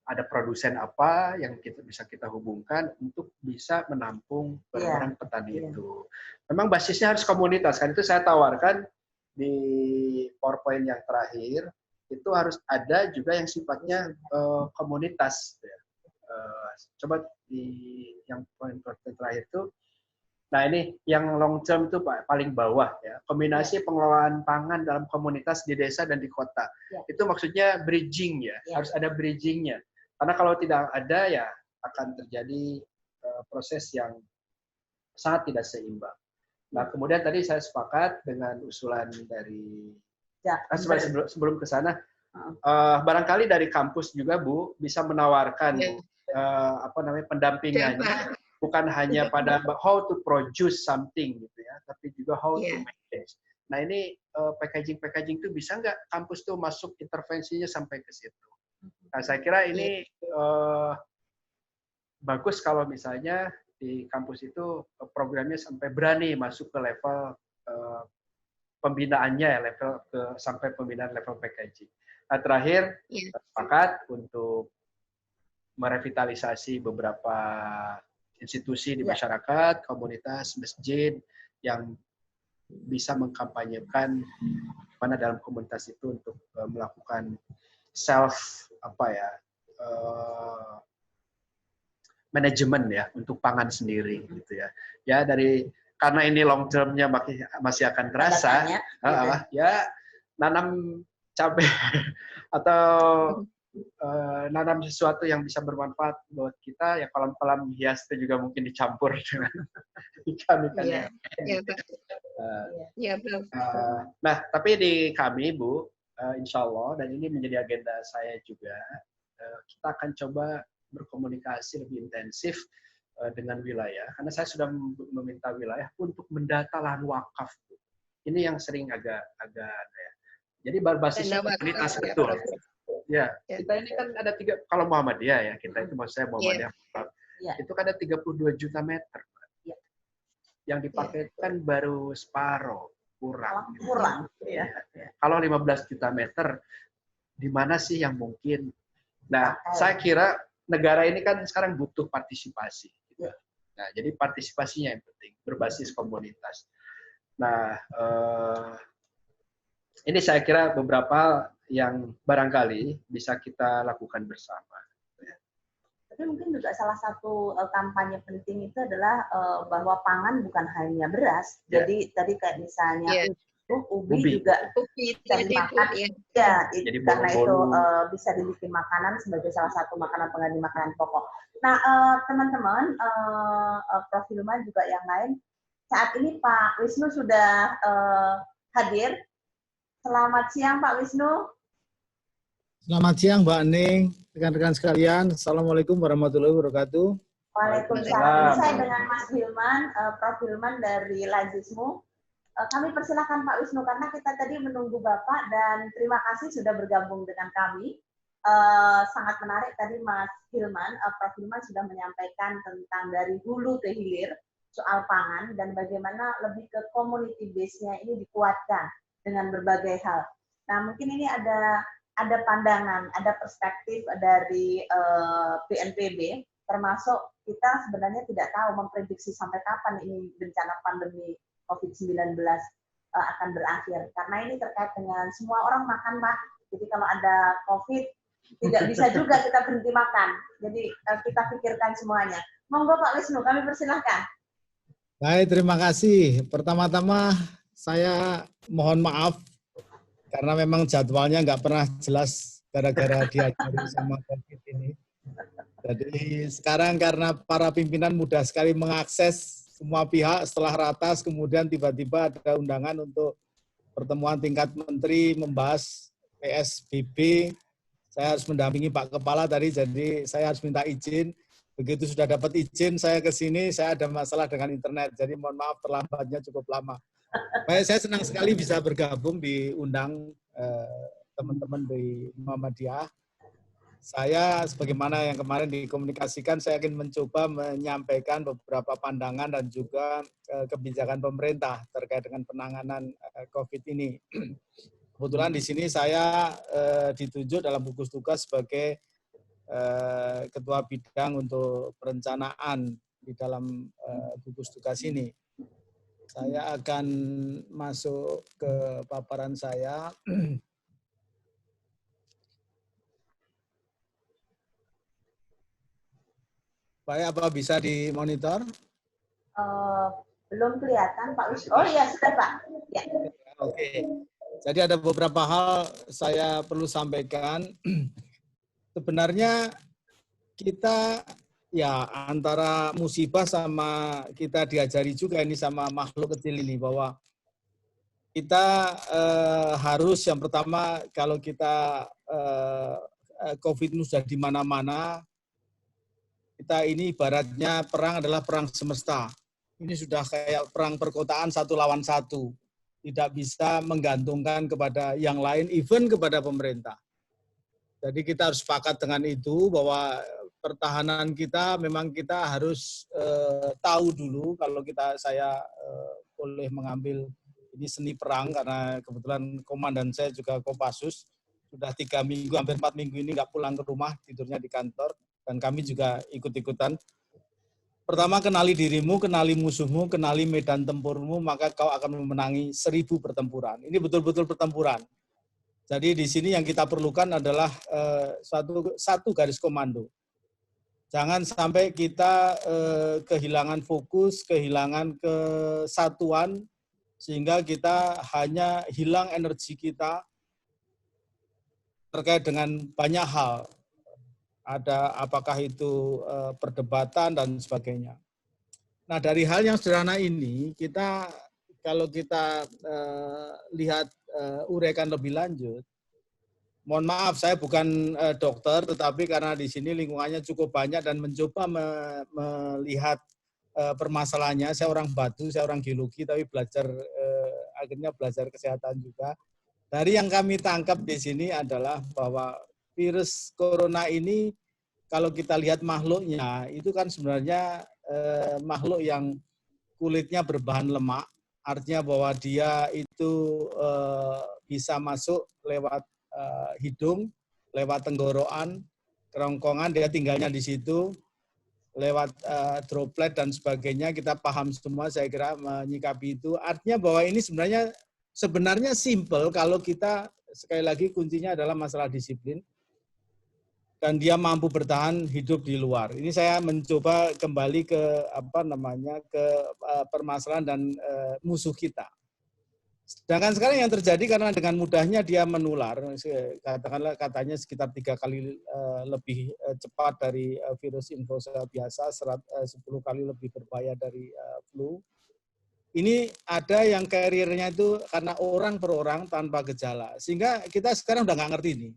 Speaker 2: ada produsen apa yang bisa kita hubungkan untuk bisa menampung barang-barang petani itu. Memang basisnya harus komunitas, kan itu saya tawarkan di PowerPoint yang terakhir, itu harus ada juga yang sifatnya komunitas. Coba di yang poin terakhir itu, nah ini yang long term itu paling bawah ya, kombinasi pengelolaan pangan dalam komunitas di desa dan di kota. Itu maksudnya bridging ya, harus ada bridgingnya. Karena kalau tidak ada ya akan terjadi proses yang sangat tidak seimbang. Nah kemudian tadi saya sepakat dengan usulan dari sebelum ke sana, barangkali dari kampus juga Bu bisa menawarkan pendampingannya. Bukan hanya pada how to produce something gitu ya, tapi juga how to manage. Nah ini packaging itu bisa nggak kampus tuh masuk intervensinya sampai ke situ. Nah saya kira ini bagus kalau misalnya di kampus itu programnya sampai berani masuk ke level pembinaannya, sampai pembinaan level packaging. Nah terakhir sepakat untuk merevitalisasi beberapa institusi di masyarakat, komunitas, masjid yang bisa mengkampanyekan mana dalam komunitas itu untuk melakukan self manajemen ya untuk pangan sendiri gitu ya. Ya karena ini long term-nya masih akan terasa, ya nanam cabai atau nanam sesuatu yang bisa bermanfaat buat kita, ya kolam-kolam hias itu juga mungkin dicampur dengan ikan-ikan. Nah, tapi di kami, Bu, insya Allah, dan ini menjadi agenda saya juga, kita akan coba berkomunikasi lebih intensif dengan wilayah, karena saya sudah meminta wilayah untuk mendata lahan wakaf. Ini yang sering agak ya. Jadi berbasis komunitas betul. Ya, kita ini kan ada kalau Muhammadiyah ya, kita itu maksud saya Muhammadiyah, itu kan ada 32 juta meter. Yang dipakai kan baru separuh, kurang. Ya. Kalau 15 juta meter, di mana sih yang mungkin? Nah, saya kira negara ini kan sekarang butuh partisipasi. Gitu. Nah, jadi partisipasinya yang penting, berbasis komunitas. Nah, ini saya kira beberapa yang barangkali bisa kita lakukan bersama.
Speaker 1: Tapi mungkin juga salah satu kampanye penting itu adalah bahwa pangan bukan hanya beras. Jadi tadi kayak misalnya ubi juga bisa dimakan. Ya, karena itu bisa dibikin makanan sebagai salah satu makanan pengganti makanan pokok. Nah, teman-teman, Prof. Hilman juga yang lain, saat ini Pak Wisnu sudah hadir. Selamat siang Pak Wisnu.
Speaker 6: Selamat siang Mbak Ning, rekan-rekan sekalian. Assalamualaikum warahmatullahi wabarakatuh.
Speaker 1: Waalaikumsalam. Saya dengan Mas Hilman, Prof. Hilman dari Lazismu. Kami persilahkan Pak Wisnu karena kita tadi menunggu Bapak dan terima kasih sudah bergabung dengan kami. Sangat menarik tadi Mas Hilman, Prof. Hilman sudah menyampaikan tentang dari hulu ke hilir soal pangan dan bagaimana lebih ke community base-nya ini dikuatkan dengan berbagai hal. Nah, mungkin ini ada pandangan, ada perspektif dari BNPB, termasuk kita sebenarnya tidak tahu memprediksi sampai kapan ini bencana pandemi COVID-19 akan berakhir. Karena ini terkait dengan semua orang makan, Pak. Jadi kalau ada COVID, tidak bisa juga kita berhenti makan. Jadi kita pikirkan semuanya. Monggo Pak Wisnu, kami persilahkan.
Speaker 6: Baik, terima kasih. Pertama-tama saya mohon maaf karena memang jadwalnya nggak pernah jelas gara-gara diajari sama COVID ini. Jadi sekarang karena para pimpinan mudah sekali mengakses semua pihak setelah ratas, kemudian tiba-tiba ada undangan untuk pertemuan tingkat menteri membahas PSBB. Saya harus mendampingi Pak Kepala tadi, jadi saya harus minta izin. Begitu sudah dapat izin, saya ke sini, saya ada masalah dengan internet. Jadi mohon maaf terlambatnya cukup lama. Baik, saya senang sekali bisa bergabung diundang teman-teman di Muhammadiyah. Saya sebagaimana yang kemarin dikomunikasikan, saya ingin mencoba menyampaikan beberapa pandangan dan juga kebijakan pemerintah terkait dengan penanganan COVID ini. Kebetulan di sini saya ditunjuk dalam gugus tugas sebagai ketua bidang untuk perencanaan di dalam gugus tugas ini. Saya akan masuk ke paparan saya. Baik, apa bisa dimonitor?
Speaker 1: Belum kelihatan Pak Wisnu. Oh iya, sudah Pak. Ya.
Speaker 6: Oke. Jadi ada beberapa hal saya perlu sampaikan. Sebenarnya kita ya antara musibah sama kita diajari juga ini sama makhluk kecil ini bahwa kita harus yang pertama kalau kita COVID ini sudah di mana-mana, kita ini ibaratnya perang adalah perang semesta. Ini sudah kayak perang perkotaan 1 lawan 1. Tidak bisa menggantungkan kepada yang lain, even kepada pemerintah. Jadi kita harus sepakat dengan itu bahwa pertahanan kita memang kita harus tahu dulu kalau saya boleh mengambil ini seni perang karena kebetulan komandan saya juga Kopassus sudah 3 minggu hampir 4 minggu ini nggak pulang ke rumah, tidurnya di kantor dan kami juga ikut-ikutan. Pertama, kenali dirimu, kenali musuhmu, kenali medan tempurmu, maka kau akan memenangi 1000 pertempuran. Ini betul-betul pertempuran. Jadi di sini yang kita perlukan adalah satu garis komando. Jangan sampai kita kehilangan fokus, kehilangan kesatuan, sehingga kita hanya hilang energi kita terkait dengan banyak hal. Ada apakah itu perdebatan dan sebagainya. Nah, dari hal yang sederhana ini, kita kalau kita lihat uraikan lebih lanjut, mohon maaf saya bukan dokter, tetapi karena di sini lingkungannya cukup banyak dan mencoba melihat permasalahannya. Saya orang Batu, saya orang geologi, tapi akhirnya belajar kesehatan juga. Dari yang kami tangkap di sini adalah bahwa virus corona ini, kalau kita lihat makhluknya, itu kan sebenarnya makhluk yang kulitnya berbahan lemak, artinya bahwa dia itu bisa masuk lewat hidung, lewat tenggorokan, kerongkongan, dia tinggalnya di situ, lewat droplet dan sebagainya. Kita paham semua, saya kira, menyikapi itu. Artinya bahwa ini sebenarnya simple kalau kita, sekali lagi kuncinya adalah masalah disiplin, dan dia mampu bertahan hidup di luar. Ini saya mencoba kembali ke permasalahan dan musuh kita. Sedangkan sekarang yang terjadi karena dengan mudahnya dia menular, katakanlah katanya sekitar 3 kali lebih cepat dari virus influenza biasa, 10 kali lebih berbahaya dari flu. Ini ada yang carrier-nya itu karena orang per orang tanpa gejala. Sehingga kita sekarang udah nggak ngerti nih.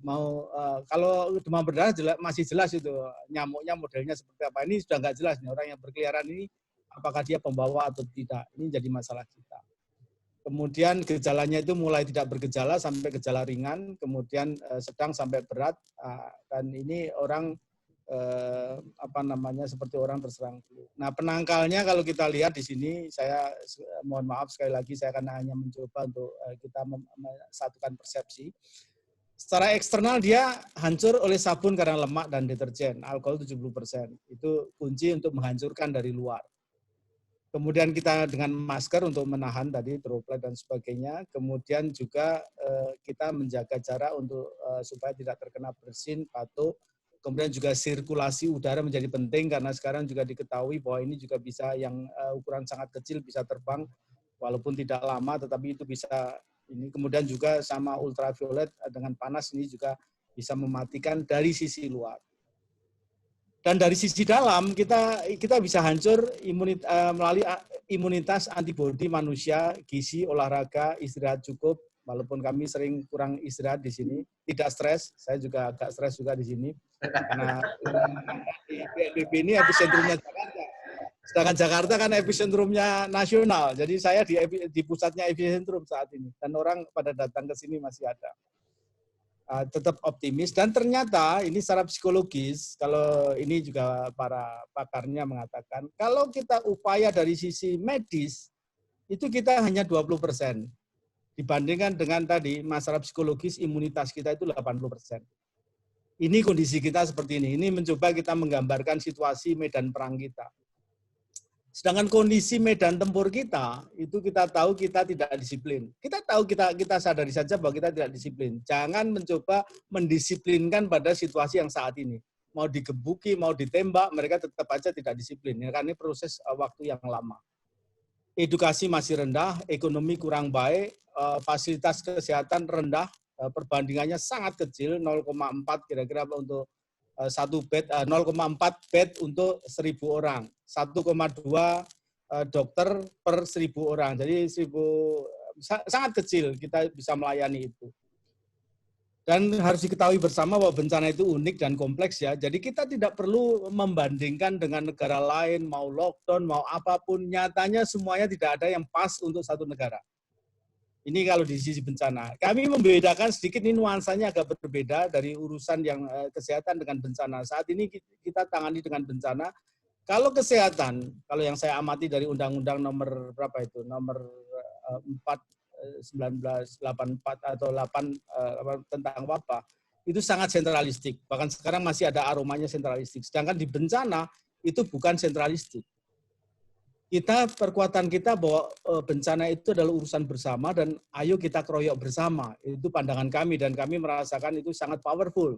Speaker 6: Kalau demam berdarah masih jelas itu nyamuknya modelnya seperti apa. Ini sudah nggak jelas nih, orang yang berkeliaran ini apakah dia pembawa atau tidak. Ini jadi masalah kita. Kemudian gejalanya itu mulai tidak bergejala sampai gejala ringan, kemudian sedang sampai berat. Dan ini orang seperti orang terserang flu. Nah, penangkalnya kalau kita lihat di sini, saya mohon maaf sekali lagi, saya akan hanya mencoba untuk kita satukan persepsi. Secara eksternal dia hancur oleh sabun karena lemak dan deterjen, alkohol 70%. Itu kunci untuk menghancurkan dari luar. Kemudian kita dengan masker untuk menahan tadi droplet dan sebagainya. Kemudian juga kita menjaga jarak untuk supaya tidak terkena bersin, batuk. Kemudian juga sirkulasi udara menjadi penting karena sekarang juga diketahui bahwa ini juga bisa yang ukuran sangat kecil bisa terbang walaupun tidak lama, tetapi itu bisa ini. Kemudian juga sama ultraviolet dengan panas ini juga bisa mematikan dari sisi luar. Dan dari sisi dalam kita bisa hancur melalui imunitas antibodi manusia, gizi, olahraga, istirahat cukup. Walaupun kami sering kurang istirahat di sini, tidak stres, saya juga agak stres juga di sini. Karena PSBB ini epicentrumnya Jakarta. Sedangkan Jakarta kan epicentrumnya nasional. Jadi saya di pusatnya epicentrum saat ini. Dan orang pada datang ke sini masih ada. Tetap optimis. Dan ternyata ini secara psikologis, kalau ini juga para pakarnya mengatakan, kalau kita upaya dari sisi medis, itu kita hanya 20%. Dibandingkan dengan tadi, masalah psikologis, imunitas kita itu 80%. Ini kondisi kita seperti ini. Ini mencoba kita menggambarkan situasi medan perang kita. Sedangkan kondisi medan tempur kita, itu kita tahu kita tidak disiplin. Kita tahu kita sadari saja bahwa kita tidak disiplin. Jangan mencoba mendisiplinkan pada situasi yang saat ini. Mau digebuki, mau ditembak, mereka tetap aja tidak disiplin. Karena ini proses waktu yang lama. Edukasi masih rendah, ekonomi kurang baik, fasilitas kesehatan rendah, perbandingannya sangat kecil, 0,4 kira-kira untuk satu bed, 0,4 bed untuk 1.000 orang, 1,2 dokter per 1.000 orang. Jadi sangat kecil kita bisa melayani itu. Dan harus diketahui bersama bahwa bencana itu unik dan kompleks ya. Jadi kita tidak perlu membandingkan dengan negara lain, mau lockdown, mau apapun. Nyatanya semuanya tidak ada yang pas untuk satu negara. Ini kalau di sisi bencana. Kami membedakan sedikit, ini nuansanya agak berbeda dari urusan yang kesehatan dengan bencana. Saat ini kita tangani dengan bencana. Kalau kesehatan, kalau yang saya amati dari Undang-Undang nomor berapa itu? Nomor 1984 atau 8 tentang wabah, itu sangat sentralistik. Bahkan sekarang masih ada aromanya sentralistik. Sedangkan di bencana itu bukan sentralistik. Perkuatan kita bahwa bencana itu adalah urusan bersama dan ayo kita keroyok bersama. Itu pandangan kami dan kami merasakan itu sangat powerful.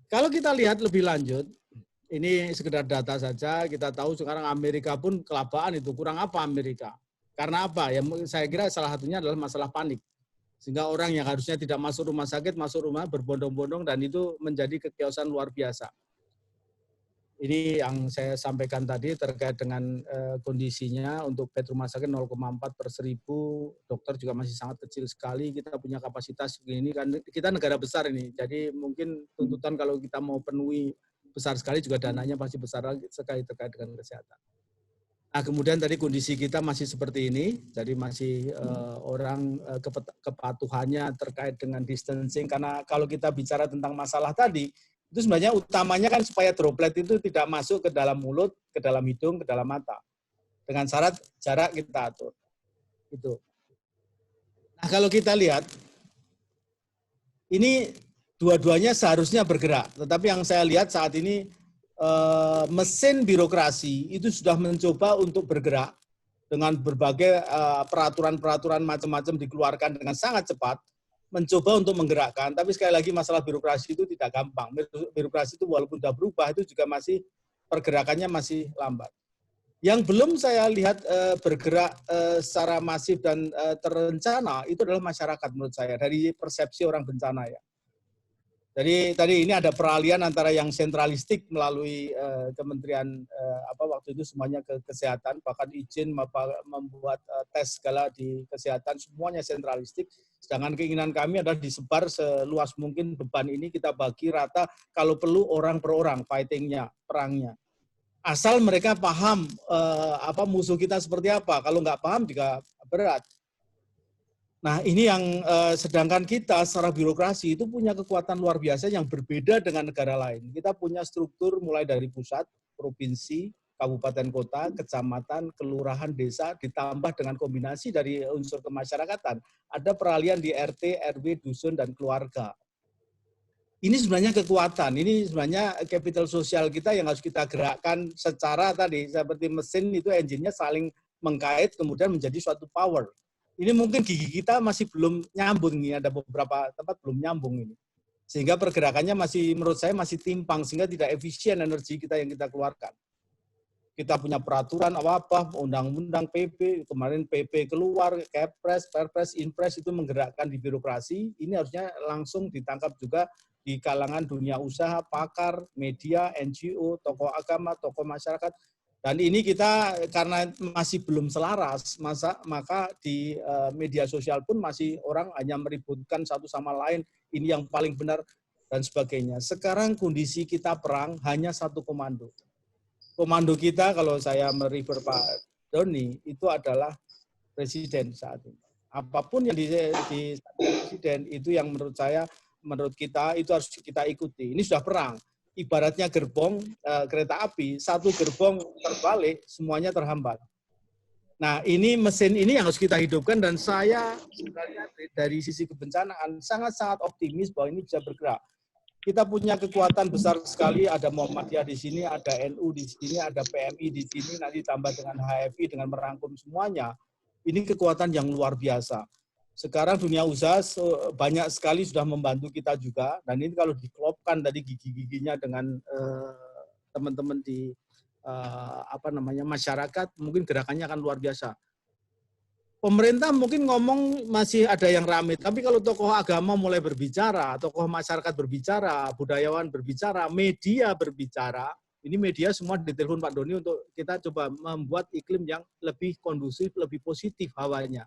Speaker 6: Kalau kita lihat lebih lanjut, ini sekedar data saja, kita tahu sekarang Amerika pun kelabaan itu, kurang apa Amerika? Karena apa? Ya saya kira salah satunya adalah masalah panik. Sehingga orang yang harusnya tidak masuk rumah sakit, masuk rumah berbondong-bondong dan itu menjadi kekiausan luar biasa. Ini yang saya sampaikan tadi terkait dengan kondisinya untuk bed rumah sakit 0,4 per 1000, dokter juga masih sangat kecil sekali, kita punya kapasitas begini kan, kita negara besar ini, jadi mungkin tuntutan kalau kita mau penuhi besar sekali juga dananya pasti besar sekali terkait dengan kesehatan. Nah kemudian tadi kondisi kita masih seperti ini, jadi masih orang kepatuhannya terkait dengan distancing, karena kalau kita bicara tentang masalah tadi, itu sebenarnya utamanya kan supaya droplet itu tidak masuk ke dalam mulut, ke dalam hidung, ke dalam mata. Dengan syarat jarak kita atur. Itu. Nah kalau kita lihat, ini dua-duanya seharusnya bergerak. Tetapi yang saya lihat saat ini, mesin birokrasi itu sudah mencoba untuk bergerak dengan berbagai peraturan-peraturan macam-macam dikeluarkan dengan sangat cepat, mencoba untuk menggerakkan, tapi sekali lagi masalah birokrasi itu tidak gampang. Birokrasi itu walaupun sudah berubah, itu juga masih pergerakannya masih lambat. Yang belum saya lihat bergerak secara masif dan terencana, itu adalah masyarakat menurut saya, dari persepsi orang bencana ya. Jadi tadi ini ada peralihan antara yang sentralistik melalui kementerian waktu itu semuanya ke kesehatan, bahkan izin membuat tes segala di kesehatan semuanya sentralistik. Sedangkan keinginan kami adalah disebar seluas mungkin beban ini kita bagi rata, kalau perlu orang per orang fightingnya, perangnya. Asal mereka paham musuh kita seperti apa. Kalau nggak paham juga berat. Nah ini yang sedangkan kita secara birokrasi itu punya kekuatan luar biasa yang berbeda dengan negara lain. Kita punya struktur mulai dari pusat, provinsi, kabupaten kota, kecamatan, kelurahan, desa, ditambah dengan kombinasi dari unsur kemasyarakatan. Ada peralihan di RT, RW, dusun, dan keluarga. Ini sebenarnya kekuatan, ini sebenarnya capital sosial kita yang harus kita gerakkan secara tadi, seperti mesin itu engine-nya saling mengkait kemudian menjadi suatu power. Ini mungkin gigi kita masih belum nyambung, ini ada beberapa tempat belum nyambung ini. Sehingga pergerakannya masih menurut saya masih timpang, sehingga tidak efisien energi kita yang kita keluarkan. Kita punya peraturan apa-apa, undang-undang PP, kemarin PP keluar, Kepres, Perpres, Inpres itu menggerakkan di birokrasi, ini harusnya langsung ditangkap juga di kalangan dunia usaha, pakar, media, NGO, tokoh agama, tokoh masyarakat. Dan ini kita karena masih belum selaras, maka di media sosial pun masih orang hanya meributkan satu sama lain, ini yang paling benar dan sebagainya. Sekarang kondisi kita perang hanya satu komando. Komando kita kalau saya merefer Pak Doni itu adalah presiden saat ini. Apapun yang di presiden itu yang menurut saya, menurut kita itu harus kita ikuti. Ini sudah perang. Ibaratnya gerbong kereta api, satu gerbong terbalik, semuanya terhambat. Nah, ini mesin ini yang harus kita hidupkan dan saya sebenarnya dari sisi kebencanaan sangat-sangat optimis bahwa ini bisa bergerak. Kita punya kekuatan besar sekali, ada Muhammadiyah di sini, ada NU di sini, ada PMI di sini, nanti tambah dengan HFI dengan merangkum semuanya. Ini kekuatan yang luar biasa. Sekarang dunia usaha banyak sekali sudah membantu kita juga, dan ini kalau diklopkan tadi gigi-giginya dengan teman-teman di masyarakat, mungkin gerakannya akan luar biasa. Pemerintah mungkin ngomong masih ada yang ramai, tapi kalau tokoh agama mulai berbicara, tokoh masyarakat berbicara, budayawan berbicara, media berbicara, ini media semua ditelepon Pak Doni untuk kita coba membuat iklim yang lebih kondusif, lebih positif hawanya.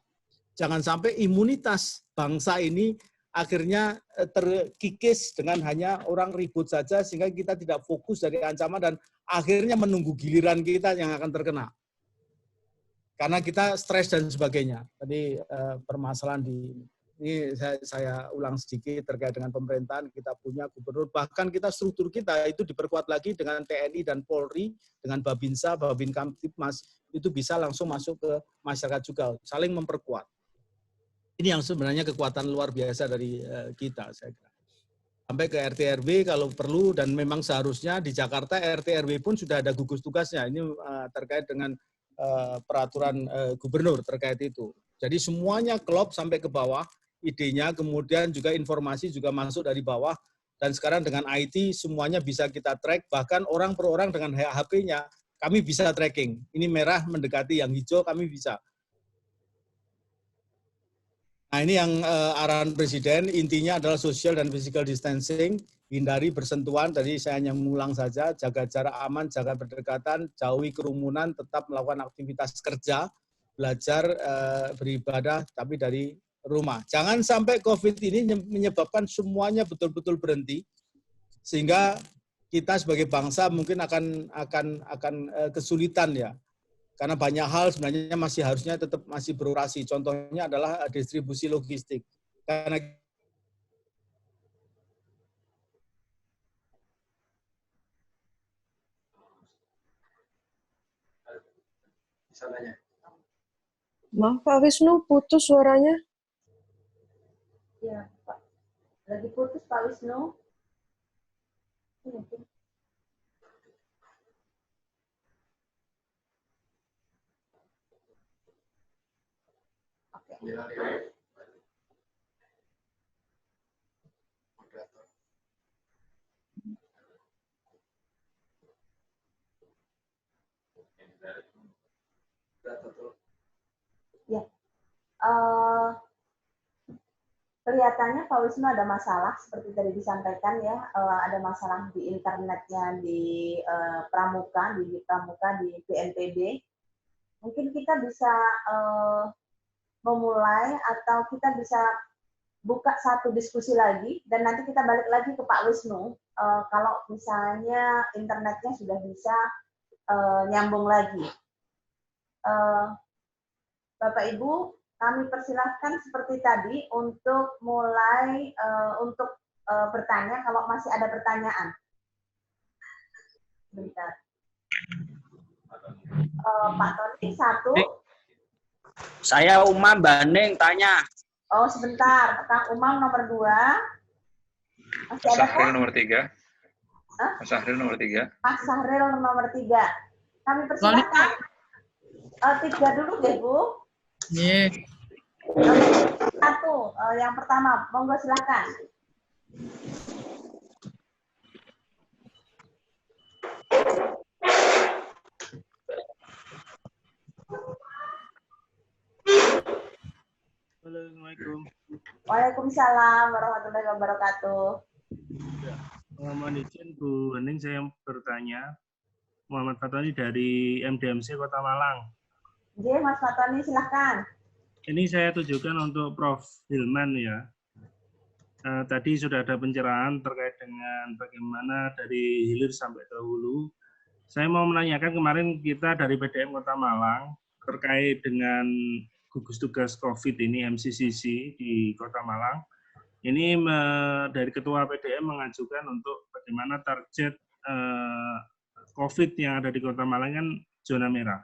Speaker 6: Jangan sampai imunitas bangsa ini akhirnya terkikis dengan hanya orang ribut saja sehingga kita tidak fokus dari ancaman dan akhirnya menunggu giliran kita yang akan terkena. Karena kita stres dan sebagainya. Tadi permasalahan ini saya ulang sedikit terkait dengan pemerintahan, kita punya gubernur, bahkan kita struktur kita itu diperkuat lagi dengan TNI dan Polri, dengan Babinsa, Babin Kamtipmas, itu bisa langsung masuk ke masyarakat juga, saling memperkuat. Ini yang sebenarnya kekuatan luar biasa dari kita, saya kira. Sampai ke RT RW kalau perlu, dan memang seharusnya di Jakarta RT RW pun sudah ada gugus tugasnya. Ini terkait dengan peraturan gubernur terkait itu. Jadi semuanya klop sampai ke bawah, idenya, kemudian juga informasi juga masuk dari bawah, dan sekarang dengan IT semuanya bisa kita track, bahkan orang per orang dengan HP-nya kami bisa tracking. Ini merah mendekati yang hijau, kami bisa. Nah, ini yang arahan Presiden, intinya adalah social dan physical distancing, hindari bersentuhan, tadi saya hanya mengulang saja, jaga jarak aman, jaga berdekatan, jauhi kerumunan, tetap melakukan aktivitas kerja, belajar, beribadah, tapi dari rumah. Jangan sampai COVID ini menyebabkan semuanya betul-betul berhenti, sehingga kita sebagai bangsa mungkin akan kesulitan ya. Karena banyak hal sebenarnya masih harusnya tetap masih beroperasi. Contohnya adalah distribusi logistik. Karena
Speaker 7: Maaf Pak Wisnu, putus suaranya.
Speaker 1: Ya, Pak. Lagi putus Pak Wisnu. Oke. Ya, kelihatannya Pak Wisnu ada masalah seperti tadi disampaikan ya, ada masalah di internetnya di Pramuka, di BNPB. Mungkin kita bisa memulai atau kita bisa buka satu diskusi lagi dan nanti kita balik lagi ke Pak Wisnu kalau misalnya internetnya sudah bisa nyambung lagi. Bapak Ibu, kami persilahkan seperti tadi untuk mulai untuk bertanya kalau masih ada pertanyaan. Bentar. Pak Tony, satu.
Speaker 8: Saya Umam Baning tanya.
Speaker 1: Oh, sebentar. Kang Umam nomor 2. Masih ada
Speaker 9: Sahril nomor 3.
Speaker 1: Hah?
Speaker 9: Mas Sahril nomor 3.
Speaker 1: Mas Sahril nomor 3. Kami persilahkan. 3 dulu deh, Bu.
Speaker 10: Iya.
Speaker 1: Satu, yang pertama, monggo silakan.
Speaker 11: Assalamualaikum.
Speaker 1: Waalaikumsalam warahmatullahi wabarakatuh.
Speaker 11: Ya, mohon izin Bu Hening, saya bertanya. Muhammad Fatoni dari MDMC Kota Malang.
Speaker 1: Oke, Mas Fatoni silahkan.
Speaker 11: Ini saya tujukan untuk Prof. Hilman ya. Tadi sudah ada pencerahan terkait dengan bagaimana dari hilir sampai ke hulu. Saya mau menanyakan kemarin kita dari PDM Kota Malang terkait dengan gugus tugas COVID ini MCCC di Kota Malang. Ini dari Ketua PDM mengajukan untuk bagaimana target COVID yang ada di Kota Malang kan zona merah.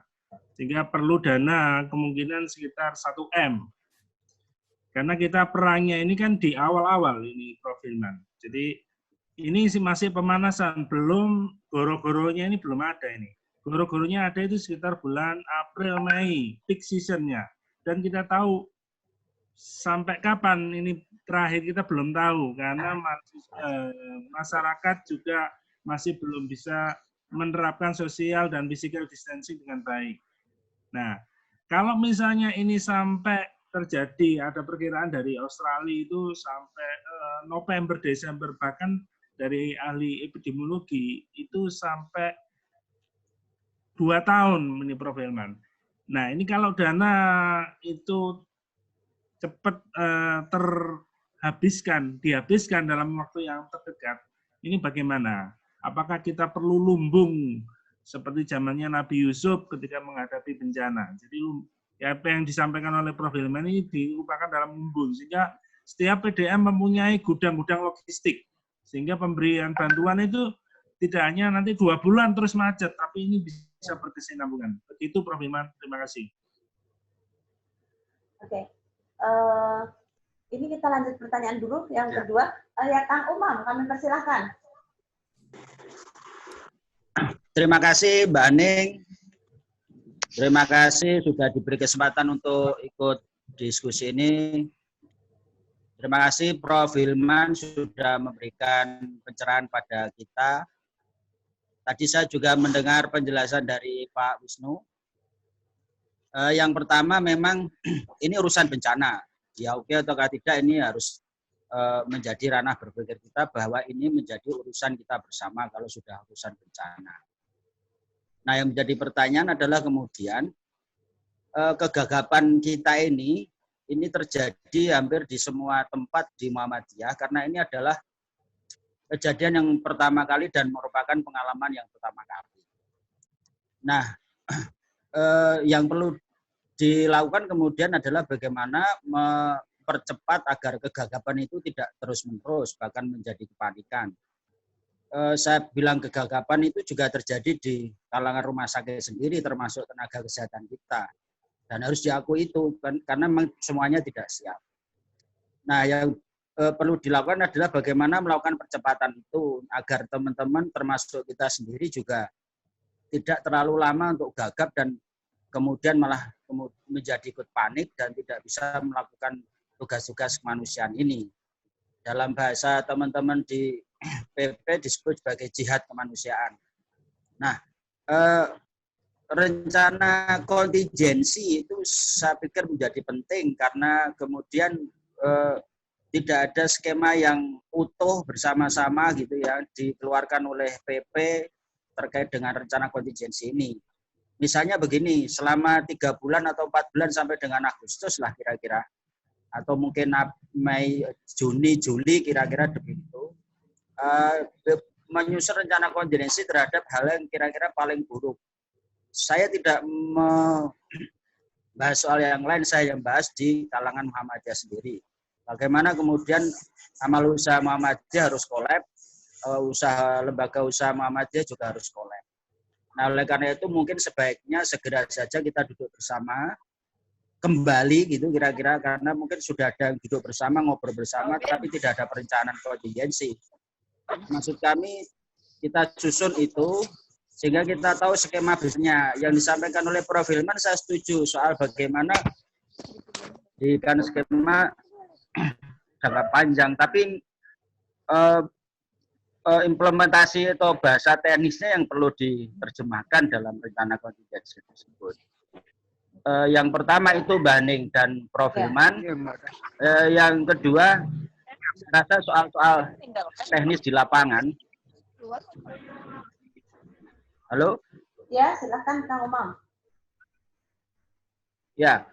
Speaker 11: Sehingga perlu dana kemungkinan sekitar 1 M. Karena kita perangnya ini kan di awal-awal ini Prof. Hilman. Jadi ini masih pemanasan, belum goro-goronya ini belum ada ini. Goro-goronya ada itu sekitar bulan April, Mei, peak season-nya. Dan kita tahu sampai kapan ini terakhir kita belum tahu karena masyarakat juga masih belum bisa menerapkan sosial dan physical distancing dengan baik. Nah, kalau misalnya ini sampai terjadi, ada perkiraan dari Australia itu sampai November, Desember, bahkan dari ahli epidemiologi itu sampai 2 tahun ini Prof. Hilman. Nah, ini kalau dana itu cepat dihabiskan dalam waktu yang terdekat, ini bagaimana? Apakah kita perlu lumbung seperti zamannya Nabi Yusuf ketika menghadapi bencana? Jadi ya, apa yang disampaikan oleh Prof. Hilman ini diupakan dalam lumbung, sehingga setiap PDM mempunyai gudang-gudang logistik, sehingga pemberian bantuan itu tidak hanya nanti 2 bulan terus macet, tapi ini bisa berkesinambungan. Begitu Prof. Hilman, terima kasih.
Speaker 1: Oke. Ini kita lanjut pertanyaan dulu, yang kedua. Ya, Kang Umam, kami persilahkan.
Speaker 8: Terima kasih Mbak Ning. Terima kasih sudah diberi kesempatan untuk ikut diskusi ini. Terima kasih Prof. Hilman sudah memberikan pencerahan pada kita. Tadi saya juga mendengar penjelasan dari Pak Wisnu. Yang pertama memang ini urusan bencana. Ya oke atau tidak ini harus menjadi ranah berpikir kita bahwa ini menjadi urusan kita bersama kalau sudah urusan bencana. Nah yang menjadi pertanyaan adalah kemudian kegagapan kita ini terjadi hampir di semua tempat di Muhammadiyah karena ini adalah kejadian yang pertama kali dan merupakan pengalaman yang pertama kali. Nah, yang perlu dilakukan kemudian adalah bagaimana mempercepat agar kegagapan itu tidak terus-menerus, bahkan menjadi kepanikan. Saya bilang kegagapan itu juga terjadi di kalangan rumah sakit sendiri, termasuk tenaga kesehatan kita. Dan harus diakui itu, karena memang semuanya tidak siap. Nah, yang perlu dilakukan adalah bagaimana melakukan percepatan itu, agar teman-teman termasuk kita sendiri juga tidak terlalu lama untuk gagap dan kemudian malah menjadi ikut panik dan tidak bisa melakukan tugas-tugas kemanusiaan ini. Dalam bahasa teman-teman di PP disebut sebagai jihad kemanusiaan. Nah, rencana kontingensi itu saya pikir menjadi penting karena kemudian tidak ada skema yang utuh bersama-sama gitu ya dikeluarkan oleh PP terkait dengan rencana kontingensi ini. Misalnya begini, selama 3 bulan atau 4 bulan sampai dengan Agustus lah kira-kira, atau mungkin Mei, Juni, Juli kira-kira begitu, menyusun rencana kontingensi terhadap hal yang kira-kira paling buruk. Saya tidak membahas soal yang lain, saya yang bahas di kalangan Muhammadiyah sendiri. Bagaimana kemudian amal usaha Muhammadiyah harus kolab, lembaga usaha Muhammadiyah juga harus kolab. Nah, oleh karena itu mungkin sebaiknya segera saja kita duduk bersama, kembali gitu kira-kira, karena mungkin sudah ada yang duduk bersama, ngobrol bersama, tapi tidak ada perencanaan kontingensi. Maksud kami, kita susun itu, sehingga kita tahu skema bisnisnya. Yang disampaikan oleh Prof. Hilman, saya setuju soal bagaimana di kan skema jangka panjang, tapi implementasi atau bahasa teknisnya yang perlu diterjemahkan dalam rencana kontingensi tersebut. Yang pertama itu Mbak Ning dan Prof. Hilman. Yang kedua, rasa soal-soal teknis di lapangan. Halo?
Speaker 1: Ya, silakan Kang Umam.
Speaker 8: Ya,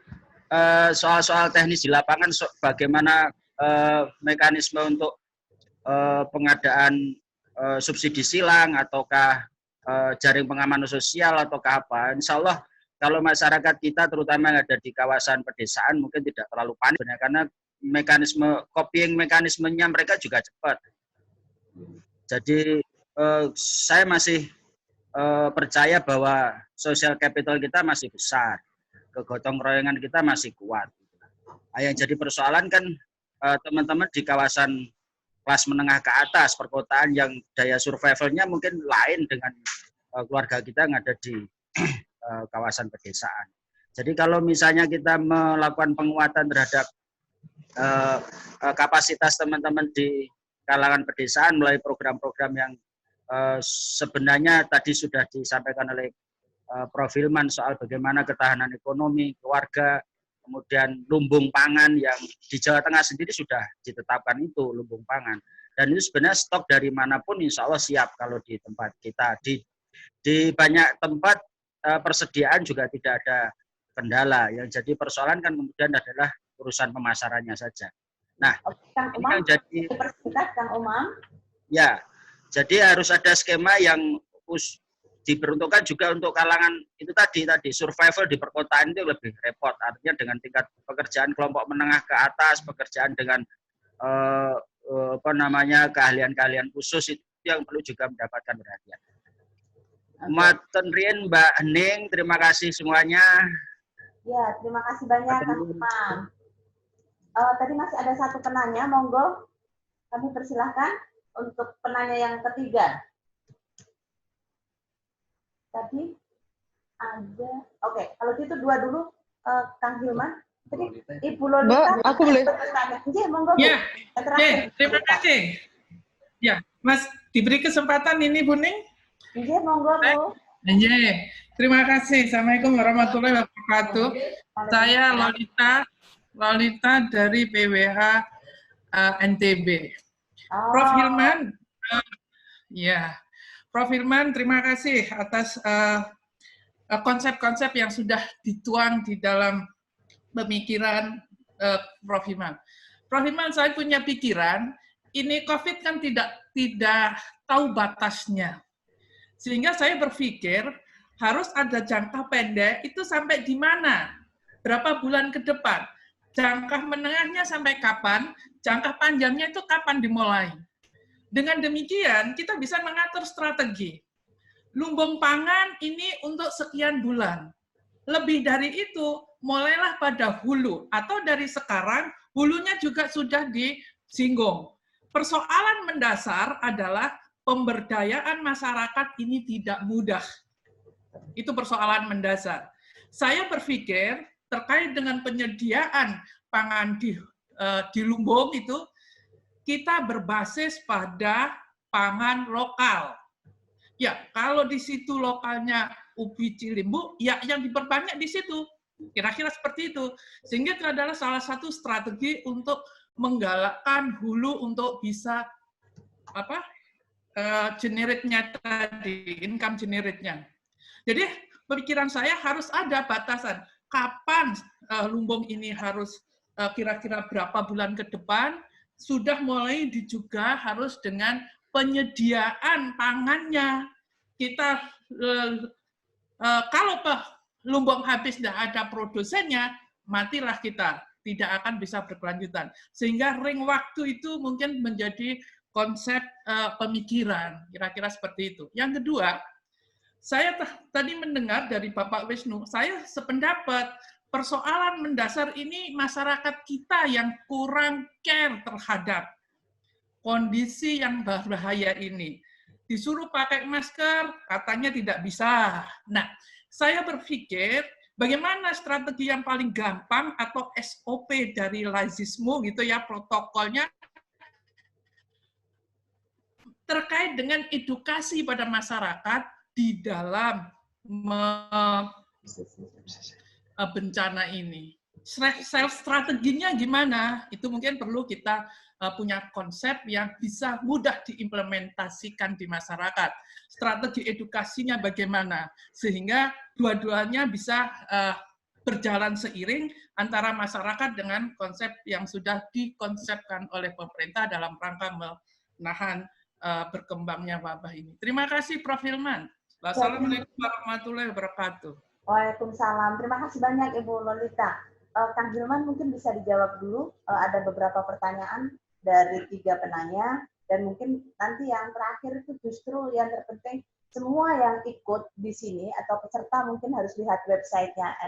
Speaker 8: soal-soal teknis di lapangan, bagaimana mekanisme untuk pengadaan subsidi silang ataukah jaring pengamanan sosial ataukah apa. Insya Allah kalau masyarakat kita terutama yang ada di kawasan pedesaan mungkin tidak terlalu panik karena copying mekanismenya mereka juga cepat. Jadi saya masih percaya bahwa social capital kita masih besar, kegotong royongan kita masih kuat. Yang jadi persoalan kan teman-teman di kawasan kelas menengah ke atas, perkotaan yang daya survivalnya mungkin lain dengan keluarga kita yang ada di kawasan pedesaan. Jadi kalau misalnya kita melakukan penguatan terhadap kapasitas teman-teman di kalangan pedesaan melalui program-program yang sebenarnya tadi sudah disampaikan oleh Prof. Hilman soal bagaimana ketahanan ekonomi, keluarga, kemudian lumbung pangan yang di Jawa Tengah sendiri sudah ditetapkan itu lumbung pangan. Dan itu sebenarnya stok dari manapun insya Allah siap kalau di tempat kita. Di banyak tempat persediaan juga tidak ada kendala. Yang jadi persoalan kan kemudian adalah urusan pemasarannya saja. Nah,
Speaker 1: Kang
Speaker 8: ini
Speaker 1: Umam,
Speaker 8: yang jadi
Speaker 1: Kang Umam.
Speaker 8: Ya, jadi harus ada skema yang diperuntukkan juga untuk kalangan itu tadi survival di perkotaan itu lebih repot, artinya dengan tingkat pekerjaan kelompok menengah ke atas, pekerjaan dengan keahlian-keahlian khusus itu yang perlu juga mendapatkan perhatian. Maten Rien, Mbak Ning, terima kasih semuanya.
Speaker 1: Ya, terima kasih banyak Kang Umam. Tadi masih ada satu penanya, monggo kami persilahkan untuk penanya yang ketiga. Tadi ada. Oke, kalau gitu dua dulu, Kang Hilman. Jadi Ibu
Speaker 7: Mbak,
Speaker 1: Lolita,
Speaker 7: aku boleh?
Speaker 1: Iya, monggo Bu.
Speaker 9: Ya,
Speaker 1: Terakhir.
Speaker 9: terima kasih. Ya, Mas diberi kesempatan ini Bu Ning.
Speaker 1: Iya, monggo Bu.
Speaker 9: Iya, terima kasih. Assalamualaikum warahmatullahi wabarakatuh. Saya Lolita dari PWH NTB. Prof. Hilman, ya, Prof. Hilman, terima kasih atas konsep-konsep yang sudah dituang di dalam pemikiran Prof. Hilman. Prof. Hilman, saya punya pikiran, ini COVID kan tidak tahu batasnya. Sehingga saya berpikir harus ada jangka pendek itu sampai di mana? Berapa bulan ke depan? Jangka menengahnya sampai kapan? Jangka panjangnya itu kapan dimulai? Dengan demikian, kita bisa mengatur strategi. Lumbung pangan ini untuk sekian bulan. Lebih dari itu, mulailah pada hulu. Atau dari sekarang, hulunya juga sudah disinggung. Persoalan mendasar adalah pemberdayaan masyarakat ini tidak mudah. Itu persoalan mendasar. Saya berpikir terkait dengan penyediaan pangan di lumbung itu, kita berbasis pada pangan lokal. Ya, kalau di situ lokalnya ubi cilimbu, ya yang diperbanyak di situ. Kira-kira seperti itu. Sehingga itu adalah salah satu strategi untuk menggalakkan hulu untuk bisa generate-nya tadi, income generate-nya. Jadi pemikiran saya harus ada batasan. Kapan lumbung ini harus kira-kira berapa bulan ke depan, sudah mulai juga harus dengan penyediaan pangannya. Kita kalau lumbung habis tidak ada produsennya, matilah kita, tidak akan bisa berkelanjutan. Sehingga ring waktu itu mungkin menjadi konsep pemikiran, kira-kira seperti itu. Yang kedua, saya tadi mendengar dari Bapak Wisnu, saya sependapat persoalan mendasar ini masyarakat kita yang kurang care terhadap kondisi yang berbahaya ini. Disuruh pakai masker, katanya tidak bisa. Nah, saya berpikir bagaimana strategi yang paling gampang atau SOP dari lazismu gitu ya, protokolnya terkait dengan edukasi pada masyarakat di dalam bencana ini. Strateginya gimana? Itu mungkin perlu kita punya konsep yang bisa mudah diimplementasikan di masyarakat. Strategi edukasinya bagaimana? Sehingga dua-duanya bisa berjalan seiring antara masyarakat dengan konsep yang sudah dikonsepkan oleh pemerintah dalam rangka menahan berkembangnya wabah ini. Terima kasih Prof. Hilman. Wassalamualaikum warahmatullahi wabarakatuh.
Speaker 1: Waalaikumsalam. Terima kasih banyak Ibu Lolita. Kang Hilman mungkin bisa dijawab dulu. Ada beberapa pertanyaan dari 3 penanya, dan mungkin nanti yang terakhir itu justru yang terpenting, semua yang ikut di sini atau peserta mungkin harus lihat websitenya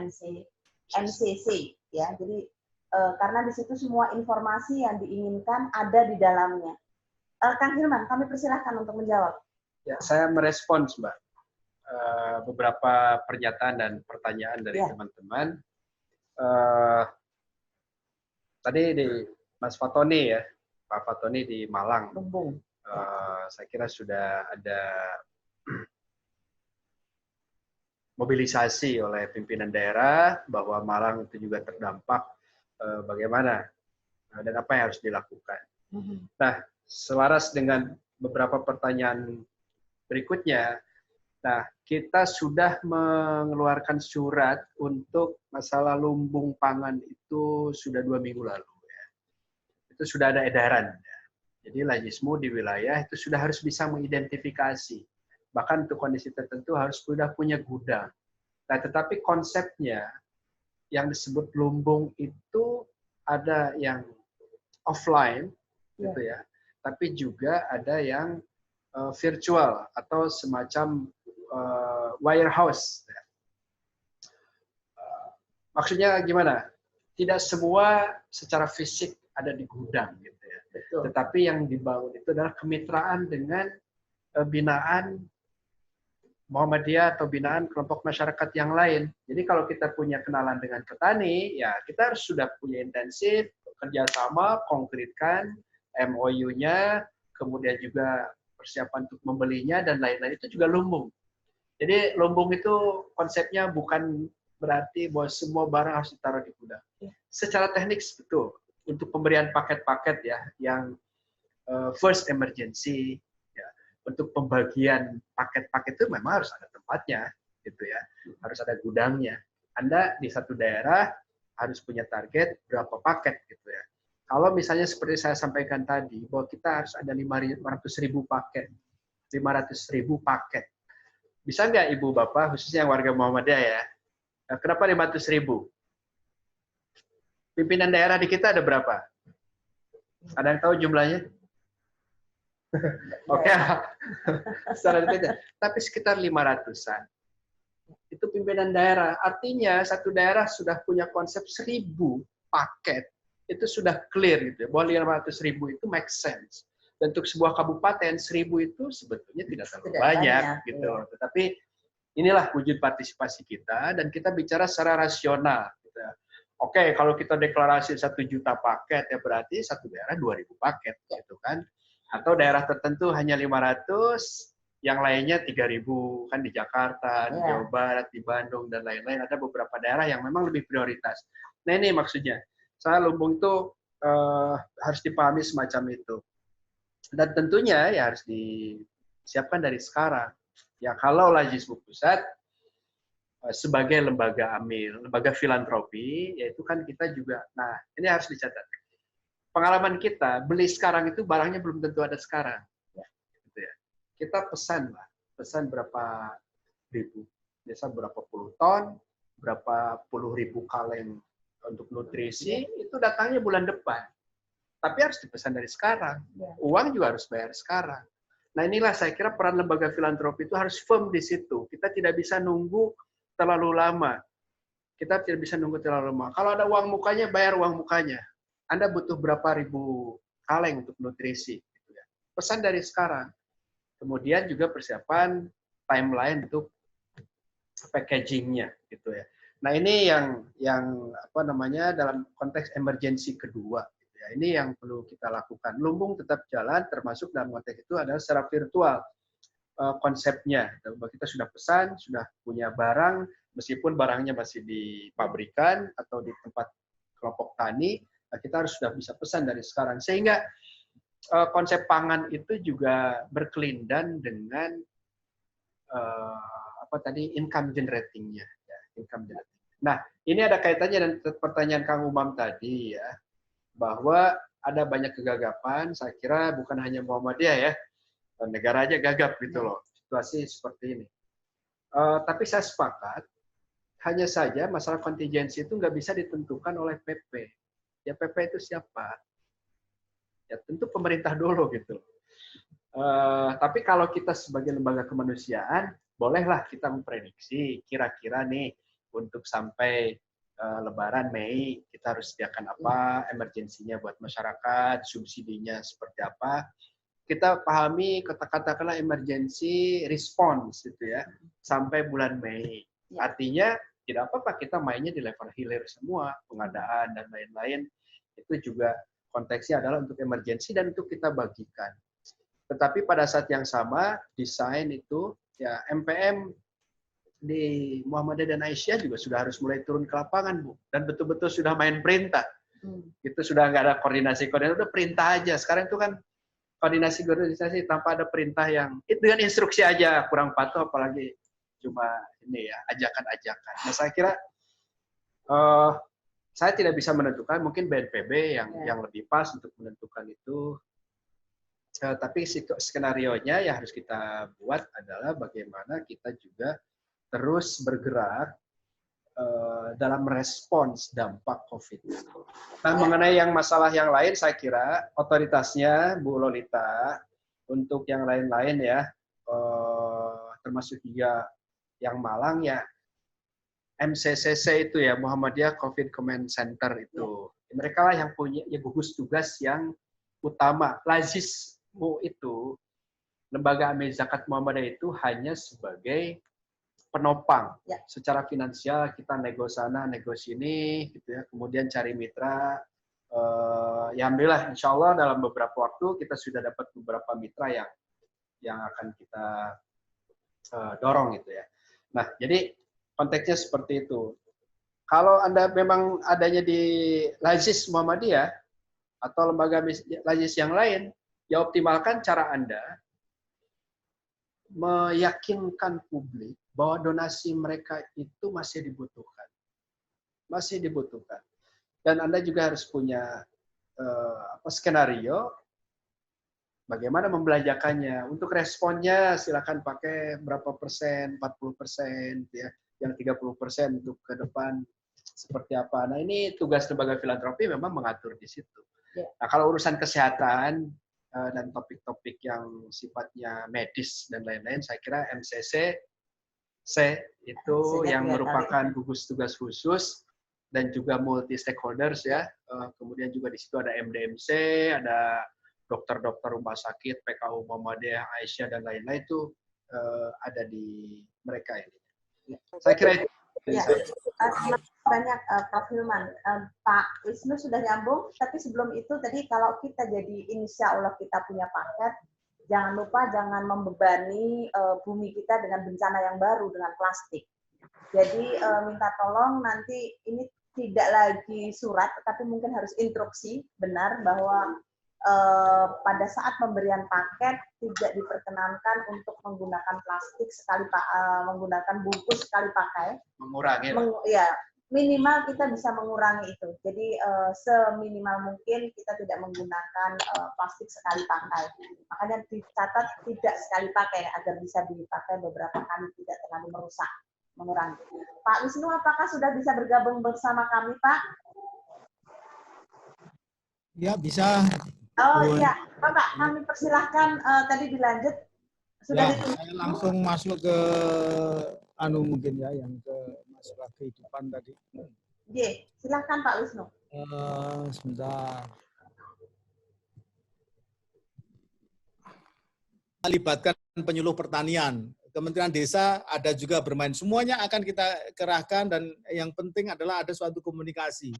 Speaker 1: MCC ya. Jadi karena di situ semua informasi yang diinginkan ada di dalamnya. Kang Hilman, kami persilahkan untuk menjawab.
Speaker 2: Ya, saya merespons, Mbak, beberapa pernyataan dan pertanyaan dari teman-teman. Tadi di Mas Fatoni ya, Pak Fatoni di Malang. Saya kira sudah ada mobilisasi oleh pimpinan daerah bahwa Malang itu juga terdampak bagaimana dan apa yang harus dilakukan. Nah, selaras dengan beberapa pertanyaan berikutnya, nah kita sudah mengeluarkan surat untuk masalah lumbung pangan itu sudah 2 minggu lalu. Ya. Itu sudah ada edaran. Ya. Jadi Lazismu di wilayah itu sudah harus bisa mengidentifikasi. Bahkan untuk kondisi tertentu harus sudah punya gudang. Nah, tetapi konsepnya yang disebut lumbung itu ada yang offline, gitu ya. Tapi juga ada yang virtual atau semacam warehouse. Maksudnya gimana? Tidak semua secara fisik ada di gudang, gitu ya. Tetapi yang dibangun itu adalah kemitraan dengan binaan Muhammadiyah atau binaan kelompok masyarakat yang lain. Jadi kalau kita punya kenalan dengan petani, ya kita harus sudah punya intensif, kerjasama, konkretkan MOU-nya, kemudian juga persiapan untuk membelinya, dan lain-lain. Itu juga lumbung. Jadi lumbung itu konsepnya bukan berarti bahwa semua barang harus ditaruh di gudang. Secara teknik betul, untuk pemberian paket-paket ya, yang first emergency, ya, untuk pembagian paket-paket itu memang harus ada tempatnya, gitu ya, harus ada gudangnya. Anda di satu daerah harus punya target berapa paket, gitu ya. Kalau misalnya seperti saya sampaikan tadi, bahwa kita harus ada 500.000 paket, 500.000 paket. Bisa nggak Ibu Bapak, khususnya yang warga Muhammadiyah ya, kenapa 500.000? Pimpinan daerah di kita ada berapa? Ada yang tahu jumlahnya? Oke, secara detail. Tapi sekitar 500-an. Itu pimpinan daerah. Artinya satu daerah sudah punya konsep 1.000 paket. Itu sudah clear gitu ya, bahwa 500.000 itu make sense. Dan untuk sebuah kabupaten 1.000 itu sebetulnya tidak terlalu banyak gitu. Ya. Tetapi inilah wujud partisipasi kita, dan kita bicara secara rasional. Gitu. Oke, kalau kita deklarasi 1 juta paket ya berarti satu daerah 2.000 paket gitu kan. Atau daerah tertentu hanya 500, yang lainnya 3.000 kan di Jakarta, di Jawa Barat, di Bandung dan lain-lain. Ada beberapa daerah yang memang lebih prioritas. Nah ini maksudnya, saya lumbung itu harus dipahami semacam itu. Dan tentunya ya harus disiapkan dari sekarang. Ya kalau Lajismu Pusat sebagai lembaga amil, lembaga filantropi, yaitu kan kita juga, nah ini harus dicatat. Pengalaman kita, beli sekarang itu barangnya belum tentu ada sekarang. Gitu ya. Kita pesan berapa ribu, biasa berapa puluh ton, berapa puluh ribu kaleng untuk nutrisi, itu datangnya bulan depan. Tapi harus dipesan dari sekarang. Uang juga harus bayar sekarang. Nah inilah saya kira peran lembaga filantropi itu harus firm di situ. Kita tidak bisa nunggu terlalu lama. Kita tidak bisa nunggu terlalu lama. Kalau ada uang mukanya, bayar uang mukanya. Anda butuh berapa ribu kaleng untuk nutrisi. Gitu ya. Pesan dari sekarang. Kemudian juga persiapan timeline untuk packaging-nya. Gitu ya. Nah ini yang apa namanya dalam konteks emergensi kedua. Ini yang perlu kita lakukan. Lumbung tetap jalan, termasuk dalam konteks itu adalah secara virtual konsepnya. Kita sudah pesan, sudah punya barang, meskipun barangnya masih di pabrikan atau di tempat kelompok tani, kita harus sudah bisa pesan dari sekarang. Sehingga konsep pangan itu juga berkelindan dengan income generating-nya. Ya, income generating. Nah, ini ada kaitannya dengan pertanyaan Kang Umam tadi ya, bahwa ada banyak kegagapan, saya kira bukan hanya Muhammadiyah ya, negara aja gagap gitu loh, situasi seperti ini. Tapi saya sepakat, hanya saja masalah kontingensi itu nggak bisa ditentukan oleh PP. Ya PP itu siapa? Ya tentu pemerintah dulu gitu. Tapi kalau kita sebagai lembaga kemanusiaan, bolehlah kita memprediksi kira-kira nih untuk sampai Lebaran Mei kita harus sediakan apa, emergensinya buat masyarakat, subsidinya seperti apa. Kita pahami katakanlah emergency response gitu ya sampai bulan Mei. Artinya tidak apa-apa kita mainnya di level hilir semua, pengadaan dan lain-lain. Itu juga konteksnya adalah untuk emergensi dan untuk kita bagikan. Tetapi pada saat yang sama desain itu ya MPM di Muhammadiyah dan Aisyah juga sudah harus mulai turun ke lapangan, Bu. Dan betul-betul sudah main perintah. Itu sudah nggak ada koordinasi, udah perintah aja. Sekarang itu kan koordinasi tanpa ada perintah yang, itu dengan instruksi aja, kurang patuh, apalagi cuma ini ya, ajakan-ajakan. Nah, saya kira, saya tidak bisa menentukan, mungkin BNPB yang lebih pas untuk menentukan itu. Tapi skenario-nya yang harus kita buat adalah bagaimana kita juga terus bergerak dalam respons dampak COVID. Nah, mengenai yang masalah yang lain, saya kira otoritasnya, Bu Lolita, untuk yang lain-lain ya, termasuk juga yang Malang ya, MCCC itu ya, Muhammadiyah COVID Command Center itu. Mereka lah yang punya gugus tugas yang utama. Lajismu itu lembaga amil zakat Muhammadiyah itu hanya sebagai penopang. Secara finansial kita nego sana, nego sini, gitu ya. Kemudian cari mitra. Ya alhamdulillah, insya Allah dalam beberapa waktu kita sudah dapat beberapa mitra yang akan kita dorong gitu ya. Nah, jadi konteksnya seperti itu. Kalau Anda memang adanya di Lazis Muhammadiyah atau lembaga Lazis yang lain, ya optimalkan cara Anda meyakinkan publik bahwa donasi mereka itu masih dibutuhkan. Masih dibutuhkan. Dan Anda juga harus punya skenario bagaimana membelanjakannya. Untuk responnya silakan pakai berapa persen, 40%, ya, yang 30% untuk ke depan seperti apa. Nah ini tugas lembaga filantropi memang mengatur di situ. Nah kalau urusan kesehatan dan topik-topik yang sifatnya medis dan lain-lain, saya kira MCC itu yang merupakan gugus tugas khusus dan juga multi stakeholders ya. Kemudian juga di situ ada MDMC, ada dokter-dokter rumah sakit, PKU Muhammadiyah, Aisyah dan lain-lain itu ada di mereka ini. Saya kira itu.
Speaker 1: Ya, terima kasih banyak Prof. Hilman. Pak Wisnu sudah nyambung, tapi sebelum itu tadi kalau kita jadi insya Allah kita punya paket, jangan lupa jangan membebani bumi kita dengan bencana yang baru dengan plastik. Jadi minta tolong nanti ini tidak lagi surat, tetapi mungkin harus instruksi benar bahwa pada saat pemberian paket tidak diperkenankan untuk menggunakan plastik sekali menggunakan bungkus sekali pakai.
Speaker 2: Mengurangi.
Speaker 1: Ya, minimal kita bisa mengurangi itu. Jadi seminimal mungkin kita tidak menggunakan plastik sekali pakai. Makanya dicatat tidak sekali pakai agar bisa dipakai beberapa kali, tidak terlalu merusak, mengurangi. Pak Wisnu, apakah sudah bisa bergabung bersama kami, Pak?
Speaker 6: Ya, bisa.
Speaker 1: Oh iya, Bapak, kami persilahkan tadi dilanjut. Sudah
Speaker 6: ya, saya langsung masuk ke mungkin ya, yang ke masalah kehidupan tadi.
Speaker 1: Iya, silahkan Pak Wisnu.
Speaker 6: Sebentar. Melibatkan penyuluh pertanian. Kementerian Desa ada juga bermain. Semuanya akan kita kerahkan dan yang penting adalah ada suatu komunikasi.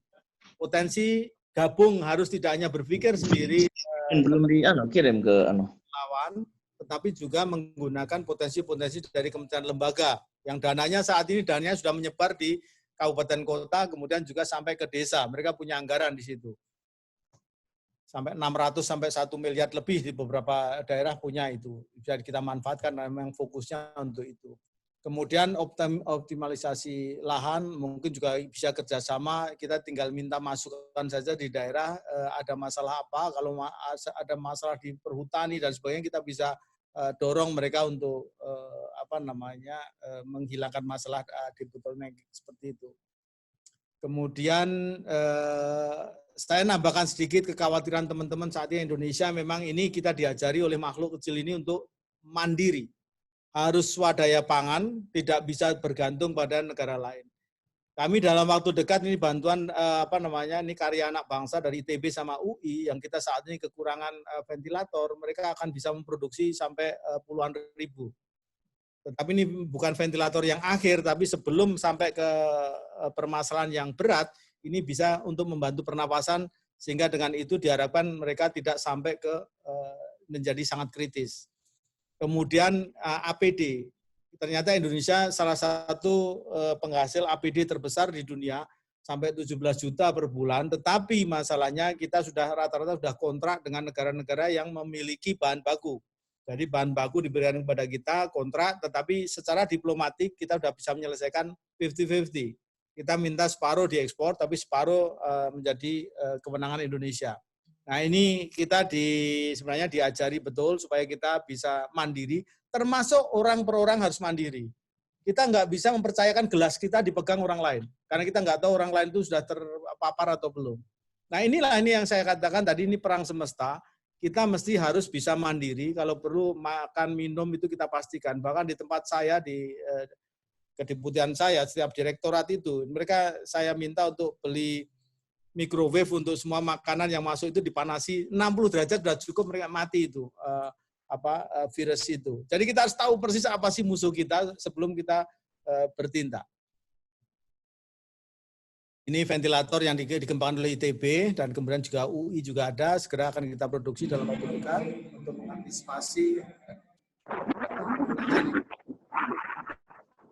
Speaker 6: Potensi gabung harus tidak hanya berpikir sendiri
Speaker 5: belum kirim ke
Speaker 6: lawan, tetapi juga menggunakan potensi-potensi dari kementerian lembaga yang dananya saat ini dananya sudah menyebar di kabupaten kota, kemudian juga sampai ke desa. Mereka punya anggaran di situ. Sampai 600 sampai 1 miliar lebih di beberapa daerah punya itu. Bisa kita manfaatkan, memang fokusnya untuk itu. Kemudian optimalisasi lahan, mungkin juga bisa kerjasama, kita tinggal minta masukan saja di daerah, ada masalah apa, kalau ada masalah di perhutani dan sebagainya, kita bisa dorong mereka untuk menghilangkan masalah di bottleneck seperti itu. Kemudian saya nambahkan sedikit kekhawatiran teman-teman saat ini Indonesia, memang ini kita diajari oleh makhluk kecil ini untuk mandiri. Harus swadaya pangan, tidak bisa bergantung pada negara lain. Kami dalam waktu dekat ini bantuan ini karya anak bangsa dari ITB sama UI yang kita saat ini kekurangan ventilator, mereka akan bisa memproduksi sampai puluhan ribu. Tetapi ini bukan ventilator yang akhir, tapi sebelum sampai ke permasalahan yang berat, ini bisa untuk membantu pernapasan sehingga dengan itu diharapkan mereka tidak sampai ke menjadi sangat kritis. Kemudian APD, ternyata Indonesia salah satu penghasil APD terbesar di dunia, sampai 17 juta per bulan, tetapi masalahnya kita sudah rata-rata sudah kontrak dengan negara-negara yang memiliki bahan baku. Jadi bahan baku diberikan kepada kita, kontrak, tetapi secara diplomatik kita sudah bisa menyelesaikan 50-50. Kita minta separuh diekspor, tapi separuh menjadi kewenangan Indonesia. Nah ini kita sebenarnya diajari betul supaya kita bisa mandiri, termasuk orang per orang harus mandiri. Kita nggak bisa mempercayakan gelas kita dipegang orang lain, karena kita nggak tahu orang lain itu sudah terpapar atau belum. Nah inilah ini yang saya katakan tadi, ini perang semesta, kita mesti harus bisa mandiri, kalau perlu makan, minum itu kita pastikan. Bahkan di tempat saya, di kedeputian saya, setiap direktorat itu, saya minta untuk beli microwave untuk semua makanan yang masuk itu dipanasi 60 derajat sudah cukup, mereka mati itu. virus itu. Jadi kita harus tahu persis apa sih musuh kita sebelum kita bertindak. Ini ventilator yang dikembangkan oleh ITB dan kemudian juga UI juga ada, segera akan kita produksi dalam waktu dekat untuk mengantisipasi.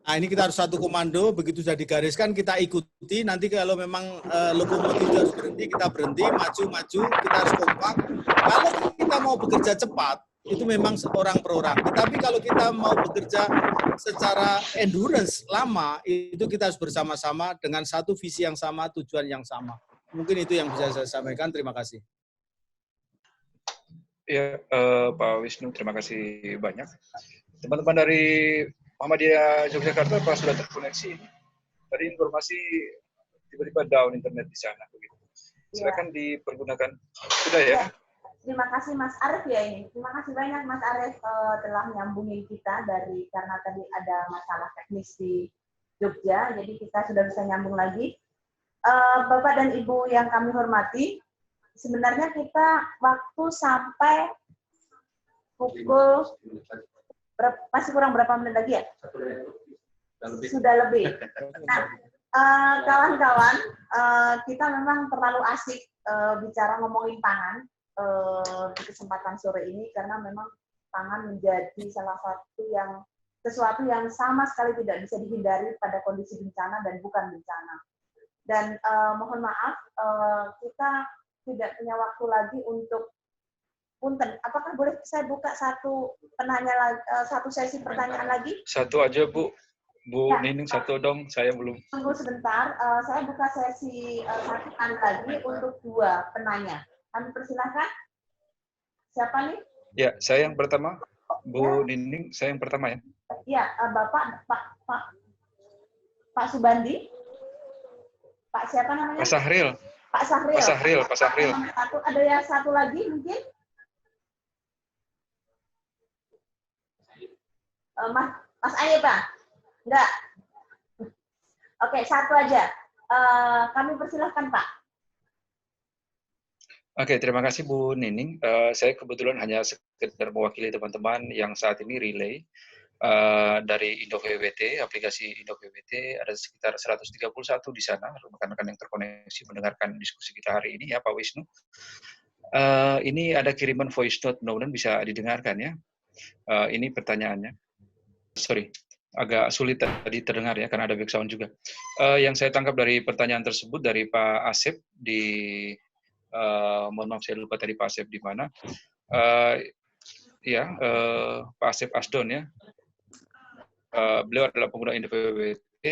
Speaker 6: Nah, ini kita harus satu komando, begitu sudah digariskan kita ikuti, nanti kalau memang lokomotif itu harus berhenti, kita berhenti, maju, kita harus kompak. Kalau kita mau bekerja cepat, itu memang orang per orang. Tetapi kalau kita mau bekerja secara endurance lama, itu kita harus bersama-sama dengan satu visi yang sama, tujuan yang sama. Mungkin itu yang bisa saya sampaikan. Terima kasih.
Speaker 10: Ya, Pak Wisnu, terima kasih banyak. Teman-teman dari Muhammadiyah Yogyakarta apa sudah terkoneksi? Tadi informasi tiba-tiba down internet di sana begitu. Silakan dipergunakan. Sudah ya?
Speaker 1: Terima kasih Mas Arief ya ini. Terima kasih banyak Mas Arief telah nyambungin kita karena tadi ada masalah teknis di Jogja, jadi kita sudah bisa nyambung lagi. Bapak dan Ibu yang kami hormati, sebenarnya kita waktu sampai pukul masih kurang berapa menit lagi ya? Sudah lebih. Nah, kawan-kawan, kita memang terlalu asik bicara ngomongin pangan di kesempatan sore ini karena memang pangan menjadi salah satu sesuatu yang sama sekali tidak bisa dihindari pada kondisi bencana dan bukan bencana. Dan mohon maaf, kita tidak punya waktu lagi untuk punten. Apakah boleh saya buka satu sesi pertanyaan lagi?
Speaker 10: Satu aja Bu. Bu
Speaker 1: ya.
Speaker 10: Nining satu dong, saya belum.
Speaker 1: Tunggu sebentar, saya buka sesi satu lagi untuk 2 penanya. Kami persilahkan. Siapa nih?
Speaker 10: Ya, saya yang pertama. Bu Nining, saya yang pertama ya.
Speaker 1: Iya, Bapak Pak Subandi. Pak siapa namanya?
Speaker 10: Pak Sahril.
Speaker 1: Pak Sahril.
Speaker 10: Pak Sahril, Pak Sahril.
Speaker 1: Ada yang satu lagi mungkin? Mas Ayub, Pak? Enggak. Oke, satu aja. Kami persilahkan, Pak.
Speaker 10: Oke, terima kasih Bu Nining. Saya kebetulan hanya sekedar mewakili teman-teman yang saat ini relay dari IndoVWT, aplikasi IndoVWT, ada sekitar 131 di sana, rekan-rekan yang terkoneksi mendengarkan diskusi kita hari ini ya Pak Wisnu. Ini ada kiriman voice note, mudah-mudahan bisa didengarkan ya. Ini pertanyaannya. Sorry, agak sulit tadi terdengar ya, karena ada background juga. Yang saya tangkap dari pertanyaan tersebut dari Pak Asep di mohon maaf saya lupa tadi Pak Asep di mana. Pak Asep Asdon ya. Beliau adalah pengguna IndoVWT,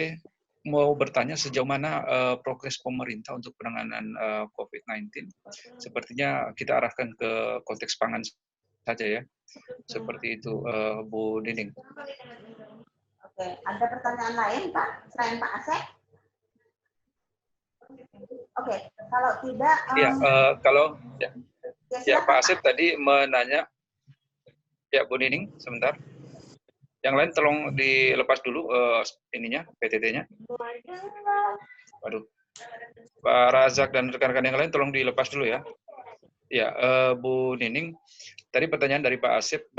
Speaker 10: mau bertanya sejauh mana progres pemerintah untuk penanganan COVID-19. Sepertinya kita arahkan ke konteks pangan saja ya. Seperti itu Bu Nining.
Speaker 1: Oke, ada pertanyaan lain Pak selain Pak Asep? Oke, kalau tidak
Speaker 10: Pak Asep tadi menanya ya Bu Nining sebentar. Yang lain tolong dilepas dulu ininya PTT-nya. Waduh. Pak Razak dan rekan-rekan yang lain tolong dilepas dulu ya. Ya, Bu Nining, tadi pertanyaan dari Pak Asep,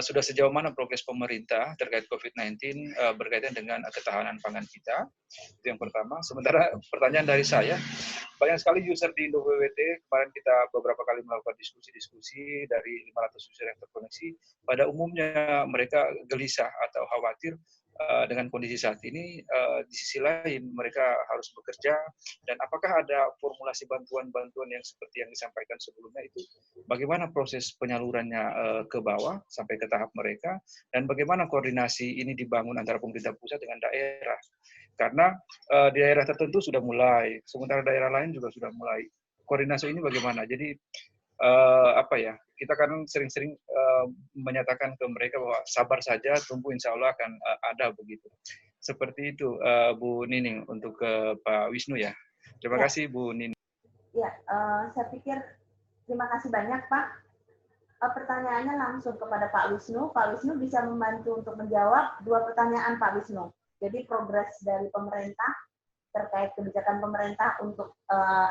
Speaker 10: sudah sejauh mana progres pemerintah terkait COVID-19 berkaitan dengan ketahanan pangan kita? Itu yang pertama. Sementara pertanyaan dari saya, banyak sekali user di IndoVWT, kemarin kita beberapa kali melakukan diskusi-diskusi dari 500 user yang terkoneksi, pada umumnya mereka gelisah atau khawatir dengan kondisi saat ini. Di sisi lain mereka harus bekerja, dan apakah ada formulasi bantuan-bantuan yang seperti yang disampaikan sebelumnya itu, bagaimana proses penyalurannya ke bawah sampai ke tahap mereka, dan bagaimana koordinasi ini dibangun antara pemerintah pusat dengan daerah, karena di daerah tertentu sudah mulai, sementara daerah lain juga sudah mulai. Koordinasi ini bagaimana? Jadi kita kan sering-sering menyatakan ke mereka bahwa sabar saja, tunggu insya Allah akan ada begitu. Seperti itu Bu Nining untuk ke Pak Wisnu ya. Terima kasih Bu Nining.
Speaker 1: Ya, saya pikir terima kasih banyak Pak. Pertanyaannya langsung kepada Pak Wisnu. Pak Wisnu bisa membantu untuk menjawab 2 pertanyaan Pak Wisnu. Jadi progres dari pemerintah terkait kebijakan pemerintah untuk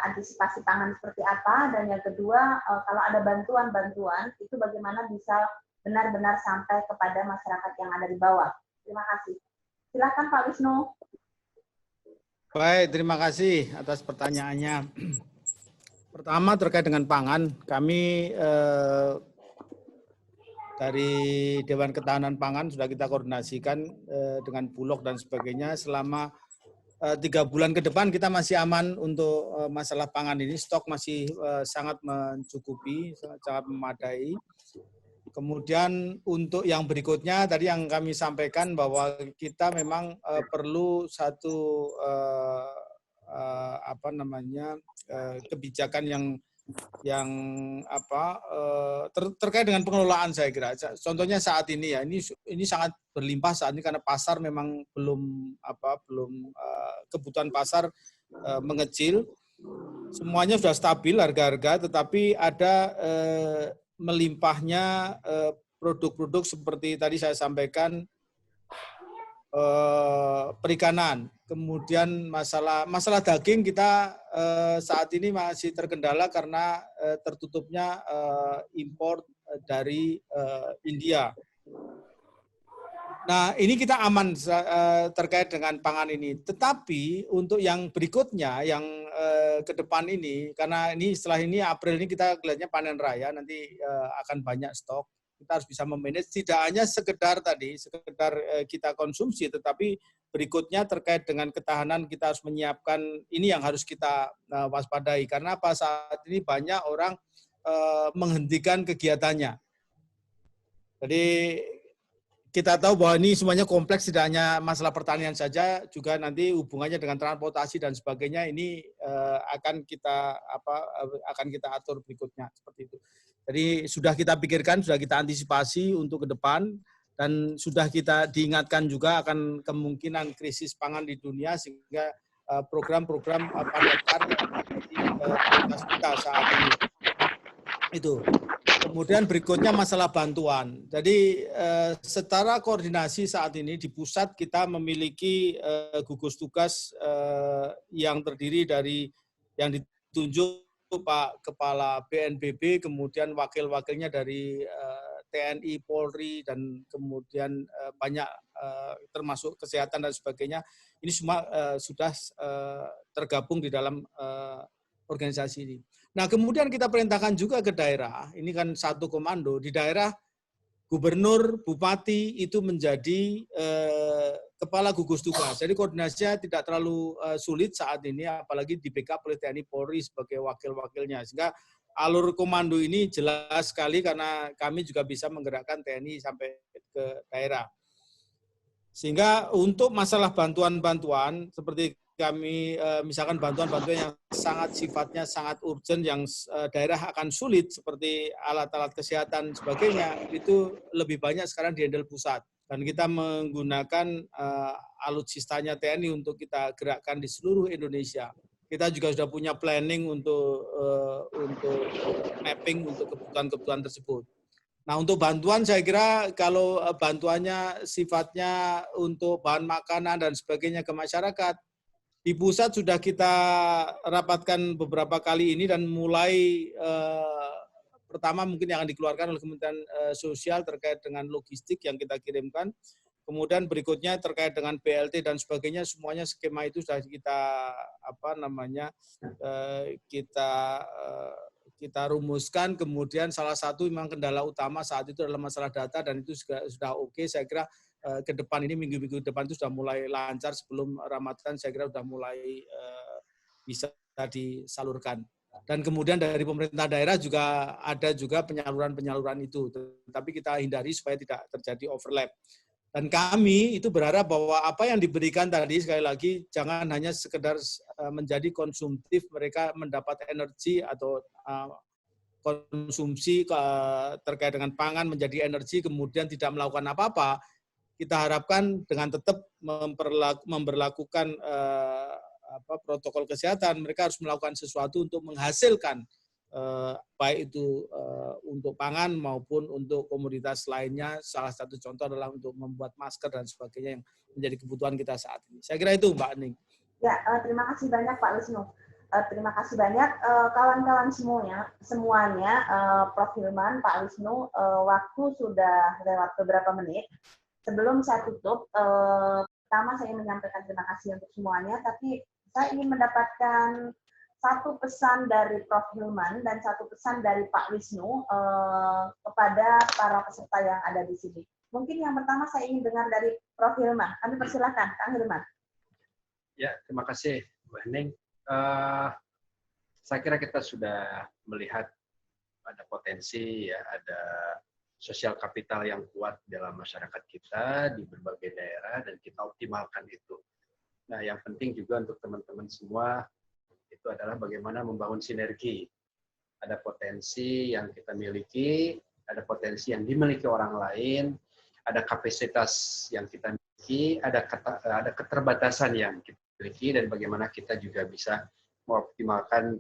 Speaker 1: antisipasi pangan seperti apa, dan yang kedua kalau ada bantuan-bantuan itu bagaimana bisa benar-benar sampai kepada masyarakat yang ada di bawah. Terima kasih. Silakan Pak Wisnu.
Speaker 6: Baik, terima kasih atas pertanyaannya. Pertama terkait dengan pangan, kami dari Dewan Ketahanan Pangan sudah kita koordinasikan dengan Bulog dan sebagainya. Selama 3 bulan ke depan kita masih aman untuk masalah pangan ini. Stok masih sangat mencukupi, sangat memadai. Kemudian untuk yang berikutnya tadi yang kami sampaikan bahwa kita memang perlu satu kebijakan yang terkait dengan pengelolaan, saya kira. Contohnya saat ini ya, ini sangat berlimpah saat ini karena pasar memang belum kebutuhan pasar mengecil. Semuanya sudah stabil harga-harga, tetapi ada melimpahnya produk-produk seperti tadi saya sampaikan, perikanan. Kemudian masalah daging kita saat ini masih terkendala karena tertutupnya impor dari India. Nah, ini kita aman terkait dengan pangan ini. Tetapi untuk yang berikutnya, yang ke depan ini, karena ini setelah ini April ini kita kelihatannya panen raya, nanti akan banyak stok. Kita harus bisa memanage, tidak hanya sekedar kita konsumsi, tetapi berikutnya terkait dengan ketahanan kita harus menyiapkan, ini yang harus kita waspadai. Karena apa, saat ini banyak orang menghentikan kegiatannya. Jadi kita tahu bahwa ini semuanya kompleks, tidak hanya masalah pertanian saja, juga nanti hubungannya dengan transportasi dan sebagainya. Ini akan kita atur berikutnya seperti itu. Jadi sudah kita pikirkan, sudah kita antisipasi untuk ke depan, dan sudah kita diingatkan juga akan kemungkinan krisis pangan di dunia, sehingga program-program padat karya menjadi prioritas kita saat ini. Itu. Kemudian berikutnya masalah bantuan. Jadi secara koordinasi saat ini di pusat kita memiliki gugus tugas yang terdiri dari yang ditunjuk Pak Kepala BNPB, kemudian wakil-wakilnya dari TNI, Polri, dan kemudian banyak termasuk kesehatan dan sebagainya. Ini semua sudah tergabung di dalam organisasi ini. Nah, kemudian kita perintahkan juga ke daerah, ini kan satu komando, di daerah gubernur, bupati itu menjadi kepala gugus tugas. Jadi koordinasinya tidak terlalu sulit saat ini, apalagi di backup oleh TNI Polri sebagai wakil-wakilnya. Sehingga alur komando ini jelas sekali karena kami juga bisa menggerakkan TNI sampai ke daerah. Sehingga untuk masalah bantuan-bantuan seperti kami misalkan bantuan-bantuan yang sangat sifatnya sangat urgent yang daerah akan sulit seperti alat-alat kesehatan sebagainya, itu lebih banyak sekarang dihandle pusat, dan kita menggunakan alutsistanya TNI untuk kita gerakkan di seluruh Indonesia. Kita juga sudah punya planning untuk mapping untuk kebutuhan-kebutuhan tersebut. Nah, untuk bantuan saya kira kalau bantuannya sifatnya untuk bahan makanan dan sebagainya ke masyarakat, di pusat sudah kita rapatkan beberapa kali ini dan mulai pertama mungkin yang akan dikeluarkan oleh Kementerian Sosial terkait dengan logistik yang kita kirimkan. Kemudian berikutnya terkait dengan BLT dan sebagainya, semuanya skema itu sudah kita rumuskan. Kemudian salah satu memang kendala utama saat itu adalah masalah data, dan itu sudah oke. Saya kira ke depan ini, minggu-minggu depan itu sudah mulai lancar, sebelum Ramadan saya kira sudah mulai bisa disalurkan. Dan kemudian dari pemerintah daerah juga ada juga penyaluran-penyaluran itu, tetapi kita hindari supaya tidak terjadi overlap. Dan kami itu berharap bahwa apa yang diberikan tadi, sekali lagi, jangan hanya sekedar menjadi konsumtif, mereka mendapat energi atau konsumsi terkait dengan pangan menjadi energi, kemudian tidak melakukan apa-apa. Kita harapkan dengan tetap memberlakukan protokol kesehatan, mereka harus melakukan sesuatu untuk menghasilkan, baik itu untuk pangan maupun untuk komoditas lainnya. Salah satu contoh adalah untuk membuat masker dan sebagainya yang menjadi kebutuhan kita saat ini. Saya kira itu, Mbak Ning.
Speaker 1: Ya, terima kasih banyak Pak Wisnu. Terima kasih banyak kawan-kawan semuanya, Prof. Hilman, Pak Wisnu. Waktu sudah lewat beberapa menit. Sebelum saya tutup, pertama saya ingin menyampaikan terima kasih untuk semuanya, tapi saya ingin mendapatkan satu pesan dari Prof. Hilman dan satu pesan dari Pak Wisnu kepada para peserta yang ada di sini. Mungkin yang pertama saya ingin dengar dari Prof. Hilman. Kami persilakan, Kang Hilman.
Speaker 2: Ya, terima kasih, Mbak Hening. Saya kira kita sudah melihat ada potensi, ya, ada sosial kapital yang kuat dalam masyarakat kita di berbagai daerah dan kita optimalkan itu. Nah, yang penting juga untuk teman-teman semua itu adalah bagaimana membangun sinergi. Ada potensi yang kita miliki, ada potensi yang dimiliki orang lain, ada kapasitas yang kita miliki, ada keterbatasan yang kita miliki, dan bagaimana kita juga bisa mengoptimalkan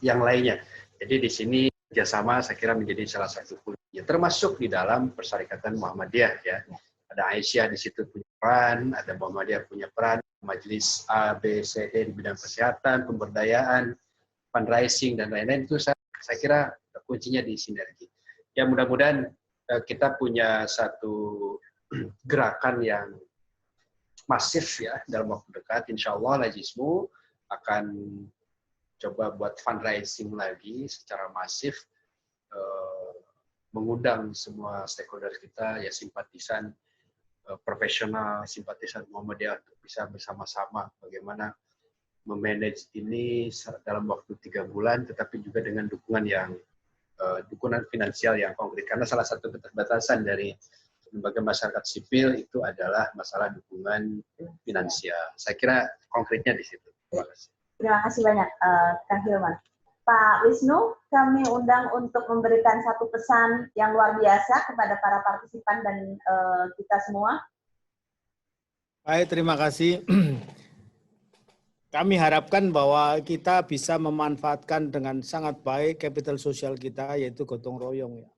Speaker 2: yang lainnya. Jadi di sini kerjasama saya kira menjadi salah satu kunci, termasuk di dalam Persyarikatan Muhammadiyah, ya. Ada Aisyah di situ punya peran, ada Muhammadiyah punya peran, majelis A, B, C, D di bidang kesehatan, pemberdayaan, fundraising dan lain-lain, itu saya kira kuncinya di sinergi. Ya, mudah-mudahan kita punya satu gerakan yang masif, ya, dalam waktu dekat. Insya Allah Lajismu akan coba buat fundraising lagi secara masif, mengundang semua stakeholder kita, ya, simpatisan profesional, simpatisan Muhammadiyah, untuk bisa bersama-sama bagaimana memanage ini dalam waktu 3 bulan, tetapi juga dengan dukungan finansial yang konkret. Karena salah satu keterbatasan dari lembaga masyarakat sipil itu adalah masalah dukungan finansial. Saya kira konkretnya di situ. Terima kasih.
Speaker 1: Terima kasih banyak, Kang Hilman. Pak Wisnu, kami undang untuk memberikan satu pesan yang luar biasa kepada para partisipan dan kita semua.
Speaker 6: Baik, terima kasih. Kami harapkan bahwa kita bisa memanfaatkan dengan sangat baik kapital sosial kita, yaitu gotong royong, ya.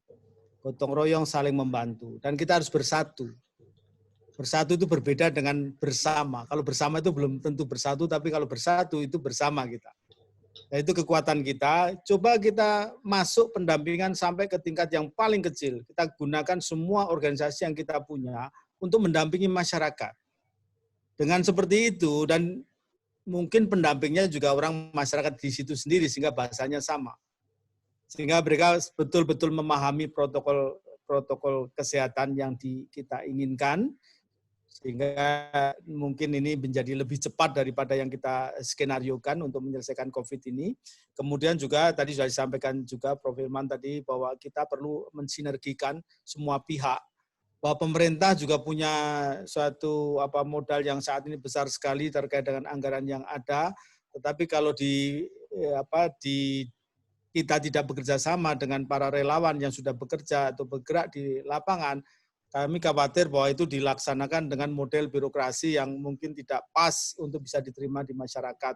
Speaker 6: Gotong royong saling membantu, dan kita harus bersatu. Bersatu itu berbeda dengan bersama. Kalau bersama itu belum tentu bersatu, tapi kalau bersatu itu bersama kita. Nah, itu kekuatan kita. Coba kita masuk pendampingan sampai ke tingkat yang paling kecil. Kita gunakan semua organisasi yang kita punya untuk mendampingi masyarakat. Dengan seperti itu, dan mungkin pendampingnya juga orang masyarakat di situ sendiri, sehingga bahasanya sama. Sehingga mereka betul-betul memahami protokol kesehatan yang kita inginkan, sehingga mungkin ini menjadi lebih cepat daripada yang kita skenariokan untuk menyelesaikan COVID ini. Kemudian juga tadi sudah disampaikan juga Prof. Hilman tadi bahwa kita perlu mensinergikan semua pihak, bahwa pemerintah juga punya suatu modal yang saat ini besar sekali terkait dengan anggaran yang ada, tetapi kalau kita tidak bekerja sama dengan para relawan yang sudah bekerja atau bergerak di lapangan, kami khawatir bahwa itu dilaksanakan dengan model birokrasi yang mungkin tidak pas untuk bisa diterima di masyarakat.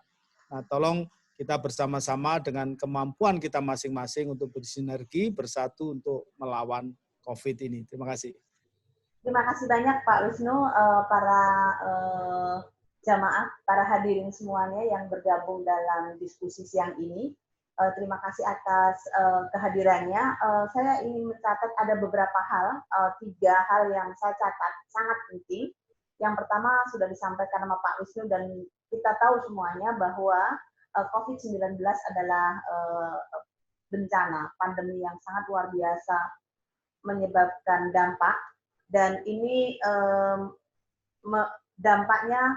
Speaker 6: Nah, tolong kita bersama-sama dengan kemampuan kita masing-masing untuk bersinergi, bersatu untuk melawan COVID ini. Terima kasih.
Speaker 1: Terima kasih banyak Pak Wisnu, para jamaah, para hadirin semuanya yang bergabung dalam diskusi siang ini. Terima kasih atas kehadirannya. Saya ingin mencatat ada beberapa hal, 3 hal yang saya catat sangat penting. Yang pertama sudah disampaikan sama Pak Wisnu dan kita tahu semuanya bahwa COVID-19 adalah bencana, pandemi yang sangat luar biasa menyebabkan dampak, dan ini dampaknya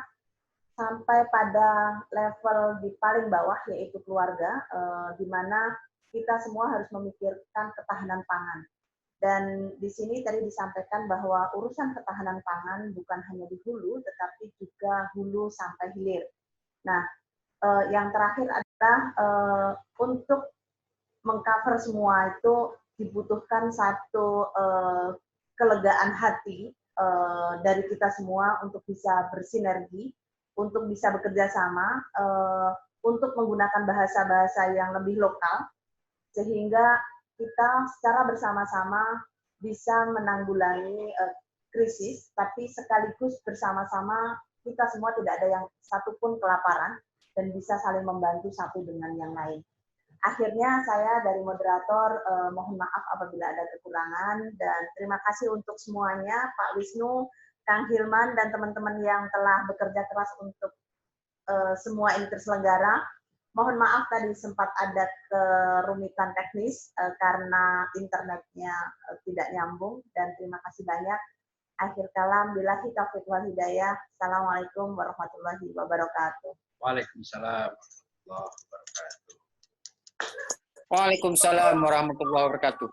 Speaker 1: sampai pada level di paling bawah, yaitu keluarga, di mana kita semua harus memikirkan ketahanan pangan. Dan di sini tadi disampaikan bahwa urusan ketahanan pangan bukan hanya di hulu, tetapi juga hulu sampai hilir. Nah, yang terakhir adalah untuk mengcover semua itu dibutuhkan satu kelegaan hati dari kita semua untuk bisa bersinergi, untuk bisa bekerja sama, untuk menggunakan bahasa-bahasa yang lebih lokal, sehingga kita secara bersama-sama bisa menanggulangi krisis, tapi sekaligus bersama-sama kita semua tidak ada yang satupun kelaparan, dan bisa saling membantu satu dengan yang lain. Akhirnya saya dari moderator mohon maaf apabila ada kekurangan, dan terima kasih untuk semuanya, Pak Wisnu, Kang Hilman, dan teman-teman yang telah bekerja keras untuk semua ini terselenggara. Mohon maaf tadi sempat ada kerumitan teknis karena internetnya tidak nyambung, dan terima kasih banyak. Akhir kalam, billahi taufiq wal hidayah. Assalamualaikum warahmatullahi wabarakatuh.
Speaker 2: Waalaikumsalam warahmatullahi wabarakatuh.
Speaker 12: Waalaikumsalam warahmatullahi wabarakatuh.